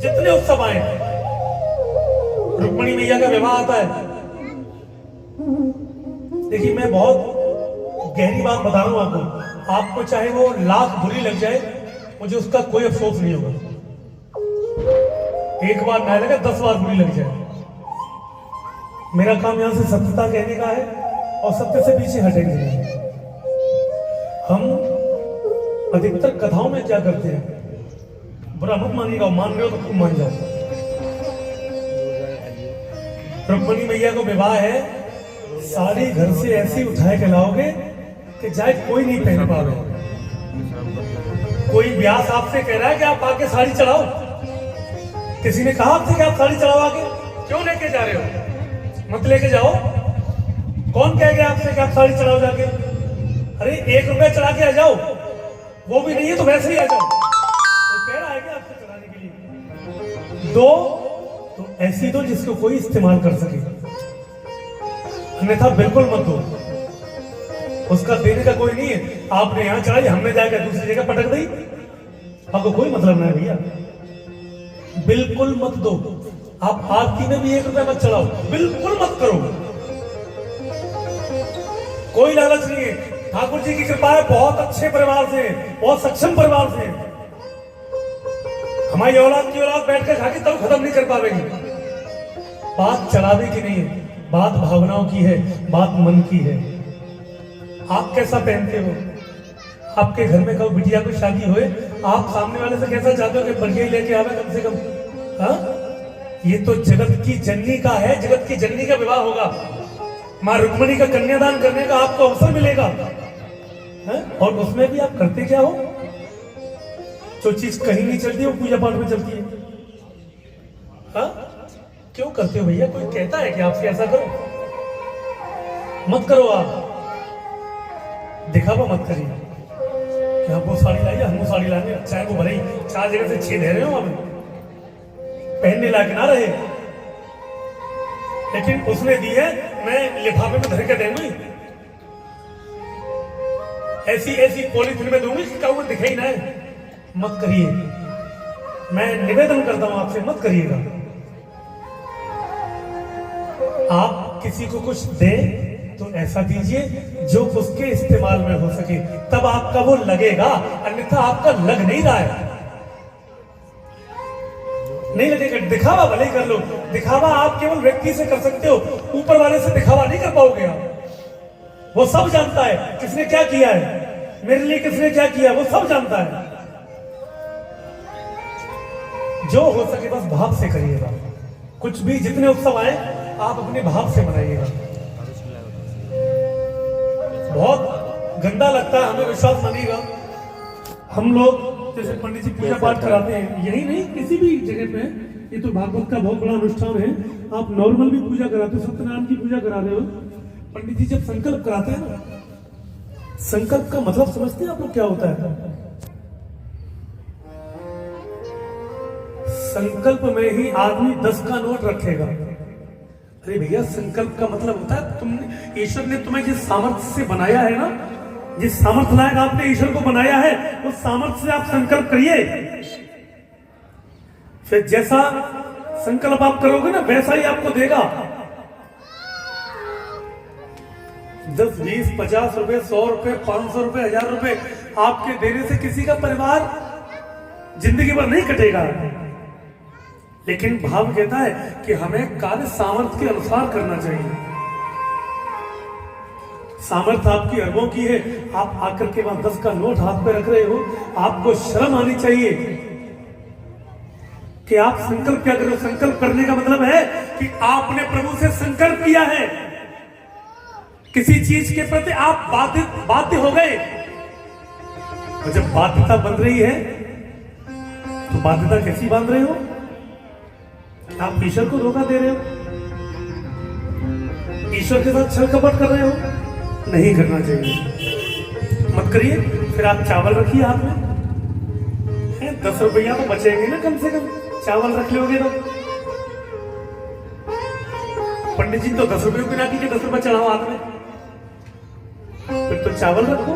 जितने उत्सव आए, रुक्मिणी मैया का विवाह आता है। देखिए मैं बहुत गहरी बात बता रहा हूं आपको, आपको चाहे वो लाख बुरी लग जाए, मुझे उसका कोई अफसोस नहीं होगा। एक बार ना लगा, 10 बार बुरी लग जाए। मेरा काम यहां से सत्यता कहने का है और सत्य से पीछे हटेंगे नहीं। हम अधिकतर कथाओं में क्या करते हैं, बुरा मत मानिएगा, मान रहे हो तो खूब मान जाओ। रुक्मिणी मैया को विवाह है, साड़ी घर से ऐसी उठाए के लाओगे कि जाए कोई नहीं पहन पाओगे। कोई व्यास आपसे कह रहा है कि आप आके साड़ी चढ़ाओ, किसी ने कहा आपसे कि आप साड़ी चढ़ाओ आके, क्यों लेके जा रहे हो? मत लेके जाओ। कौन कह गया आपसे कि आप साड़ी चढ़ाओ जाके? अरे 1 रुपया चढ़ा के आ जाओ, वो भी नहीं है तो वैसे ही आ जाओ। तो कह रहा है कि आपसे चढ़ाने के लिए 2 तो ऐसी दो जिसको कोई इस्तेमाल कर सके, अन्यथा बिल्कुल मत दो। उसका देने का कोई नहीं है। आपने यहां चढ़ाई, हमने जाकर दूसरी जगह पटक दी, आपको कोई मतलब नहीं भैया, बिल्कुल मत दो। आप आरती में भी 1 रुपया मत चढ़ाओ, बिल्कुल मत करो। कोई लालच नहीं है। ठाकुर जी की कृपा है, बहुत अच्छे परिवार से, बहुत सक्षम परिवार से। हमारी औलाद की औलाद बैठ कर खाके तब खत्म नहीं कर पाएगी। बात चलावे की नहीं है, बात भावनाओं की है, बात मन की है। आप कैसा पहनते हो, आपके घर में कब बिटिया को शादी हुए, आप सामने वाले से कैसा चाहते हो कि बढ़िया ही लेके आवे कम से कम। हाँ, ये तो जगत की जननी का है, जगत की जननी का विवाह होगा, मां रुक्मणी का कन्यादान करने का आपको अवसर मिलेगा है? और उसमें भी आप करते क्या हो? जो चीज कहीं नहीं चलती वो पूजा पाठ में चलती है। हाँ, क्यों करते हो भैया? कोई कहता है कि आपसे ऐसा करो? मत करो, आप दिखावा मत करिए कि हम वो साड़ी लाइए, हम वो साड़ी लाएंगे, चाहे वो भले ही 4 जगह से 6 दे रहे हो, आप पहनने लायक ना रहे, लेकिन उसने दी है, मैं लिफाफे में धर के दूंगी, ऐसी ऐसी पॉलीथिन में दूंगी कि वो दिखे ही ना है। मत करिए, मैं निवेदन करता हूं आपसे, मत करिएगा। आप किसी को कुछ दें तो ऐसा दीजिए जो उसके इस्तेमाल में हो सके, तब आपका वो लगेगा, अन्यथा आपका लग नहीं रहा है। नहीं लगेगा, दिखावा भले ही कर लो। दिखावा आप केवल व्यक्ति से कर सकते हो, ऊपर वाले से दिखावा नहीं कर पाओगे आप। वो सब जानता है किसने क्या किया है, मेरे लिए किसने क्या किया, वो सब जानता है। जो हो सके बस भाव से करिएगा। कुछ भी जितने उत्सव आए आप अपने भाव से मनाइएगा। बहुत गंदा लगता है, हमें विश्वास मानिएगा। हम लोग जैसे पंडित जी पूजा पाठ कराते हैं, यही नहीं किसी भी जगह पे, ये तो भागवत का बहुत बड़ा अनुष्ठान है। आप नॉर्मल भी पूजा कराते हो, सत्यनारायण की पूजा करा रहे हो, पंडित जी जब संकल्प कराते हैं ना, संकल्प का मतलब समझते हैं आप लोग क्या होता है? संकल्प में ही आदमी 10 का नोट रखेगा। अरे भैया, संकल्प का मतलब होता है तुमने, ईश्वर ने तुम्हें जिस सामर्थ्य से बनाया है ना, जिस सामर्थ्य लायक आपने ईश्वर को बनाया है, उस सामर्थ्य से आप संकल्प करिए। फिर जैसा संकल्प आप करोगे ना, वैसा ही आपको देगा। 10, 20, 50 रुपए, 100 रुपए, 500 रुपए, 1000 रुपए आपके देने से किसी का परिवार जिंदगी भर नहीं कटेगा। लेकिन भाव कहता है कि हमें कार्य सामर्थ्य के अनुसार करना चाहिए। सामर्थ्य आपकी अरबों की है, आप आकर के वहां 10 का नोट हाथ पे रख रहे हो, आपको शर्म आनी चाहिए कि आप संकल्प क्या कर रहे हो। संकल्प करने का मतलब है कि आपने प्रभु से संकल्प किया है, किसी चीज के प्रति आप बाध्य हो गए। और जब बाध्यता बन रही है तो बाध्यता कैसी बांध रहे हो? आप ईश्वर को धोखा दे रहे हो, ईश्वर के साथ छल कपट कर रहे हो। नहीं करना चाहिए, मत करिए। फिर आप चावल रखिए हाथ में, 10 रुपया तो बचेंगे ना कम से कम, चावल रख लोगे तो। पंडित जी तो 10 रुपये की ना कीजिए, 10 रुपये चढ़ाओ हाथ में, फिर तो चावल रखो।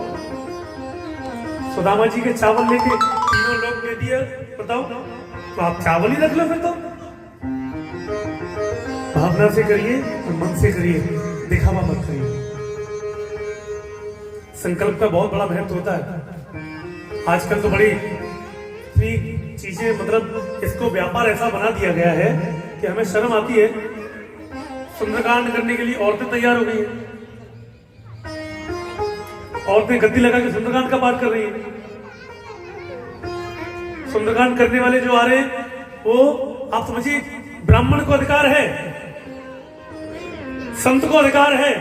सुदामा जी के चावल लेके 3 लोग दे दिए, बताओ, तो आप चावल ही रख लो फिर तो। भावना से करिए और मन से करिए, दिखावा मत करिए। संकल्प का बहुत बड़ा महत्व होता है। आजकल तो बड़ी चीजें, मतलब इसको व्यापार ऐसा बना दिया गया है कि हमें शर्म आती है। सुंदरकांड करने के लिए औरतें तैयार हो गई हैं, औरतें गद्दी लगा के सुंदरकांड का पाठ कर रही हैं। सुंदरकांड करने वाले जो आ रहे हैं, वो आप समझिए ब्राह्मण को अधिकार है, संत को अधिकार है,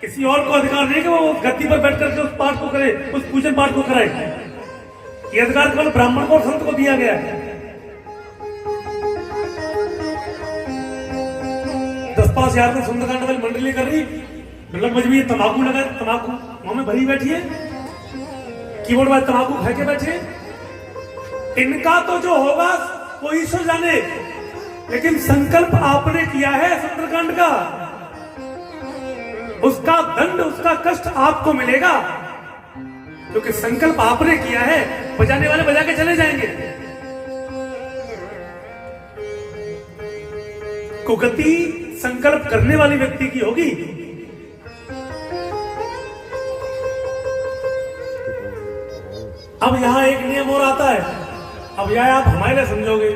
किसी और को अधिकार नहीं कि वो गद्दी पर बैठ करके उस पाठ को करे, उस पूजन पाठ को कराए। ये अधिकार केवल ब्राह्मण को और संत को दिया गया है। 10-5 हजार में सुंदरकांड वाली मंडली कर रही, मतलब मजबूरी तंबाकू लगा, तंबाकू मुंह में भरी बैठी है, कीबोर्ड में तंबाकू खा के बैठे। इनका तो जो होगा वो ईश्वर जाने, लेकिन संकल्प आपने किया है सुंदरकांड का, उसका दंड, उसका कष्ट आपको मिलेगा, क्योंकि संकल्प आपने किया है। बजाने वाले बजा के चले जाएंगे, कुगति संकल्प करने वाले व्यक्ति की होगी। अब यहाँ एक नियम और आता है, अब यह आप हमारे लिए समझोगे,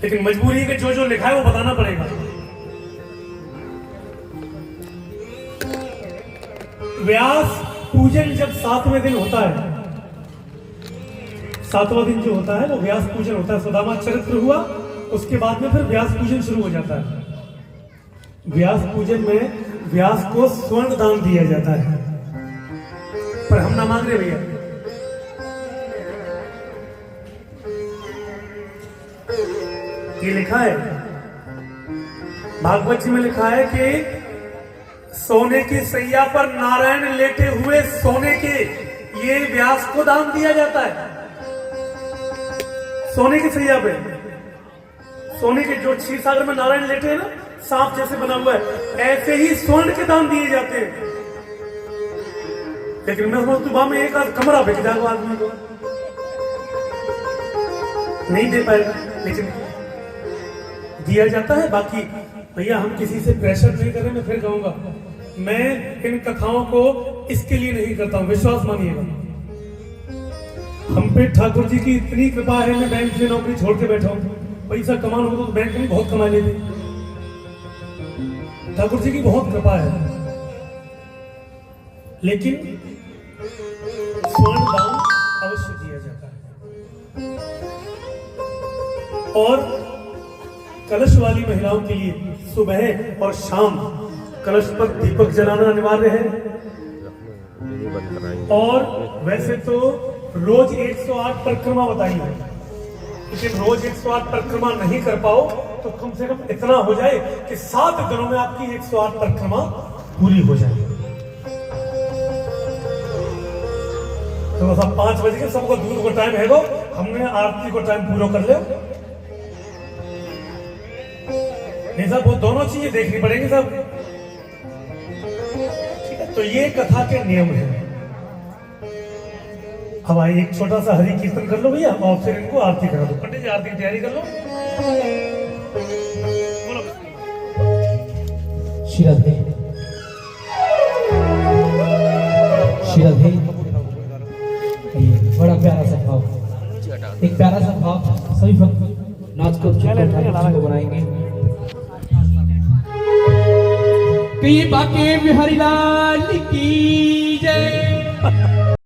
लेकिन मजबूरी है कि जो जो लिखा है वो बताना पड़ेगा। व्यास पूजन जब 7वें दिन होता है, 7वां दिन जो होता है वो व्यास पूजन होता है। सुदामा चरित्र हुआ, उसके बाद में फिर व्यास पूजन शुरू हो जाता है। व्यास पूजन में व्यास को स्वर्ण दान दिया जाता है, पर हम ना मांग रहे भैया। ये लिखा है भागवत जी में, लिखा है कि सोने की सैया पर नारायण लेटे हुए सोने के ये व्यास को दान दिया जाता है। सोने की सैया पे, सोने के जो क्षीर सागर में नारायण लेटे हैं ना, सांप जैसे बना हुआ है, ऐसे ही स्वर्ण के दान दिए जाते हैं। लेकिन मैं समझता में एक आध कमरा बिक जाएगा आदमी को, नहीं दे पाएगा, लेकिन दिया जाता है। बाकी भैया हम किसी से प्रेशर नहीं कर रहे। मैं फिर कहूंगा, मैं इन कथाओं को इसके लिए नहीं करता हूं, विश्वास मानिएगा। हम पे ठाकुर जी की इतनी कृपा है, मैं बैंक से नौकरी छोड़ के बैठा हूं। पैसा कमाना होगा तो बैंक में बहुत कमा लेते, ठाकुर जी की बहुत कृपा है। लेकिन स्वर्ण दान अवश्य दिया जाता है। और कलश वाली महिलाओं के लिए सुबह और शाम कलश पर दीपक जलाना अनिवार्य है। और वैसे तो रोज 108 परिक्रमा बताई है, लेकिन रोज 108 परिक्रमा नहीं कर पाओ तो कम से कम इतना हो जाए कि 7 दिनों में आपकी 108 परिक्रमा पूरी हो जाए। तो बस अब 5 बजे के सबको दूध को टाइम है, हमने आरती को टाइम पूरा कर ले। नहीं साहब, वो दोनों चीजें देखनी पड़ेंगी साहब, ठीक है। तो ये कथा के नियम है। अब आइए एक छोटा सा हरि कीर्तन कर लो भैया, और फिर इनको आरती करा दो। पंडित जी आरती की तैयारी कर लो। श्री राधे। बड़ा प्यारा सा भाव, एक प्यारा सा भाव सभी भक्त नाच को बनाएंगे। कि बाके बिहारी लाल की जय।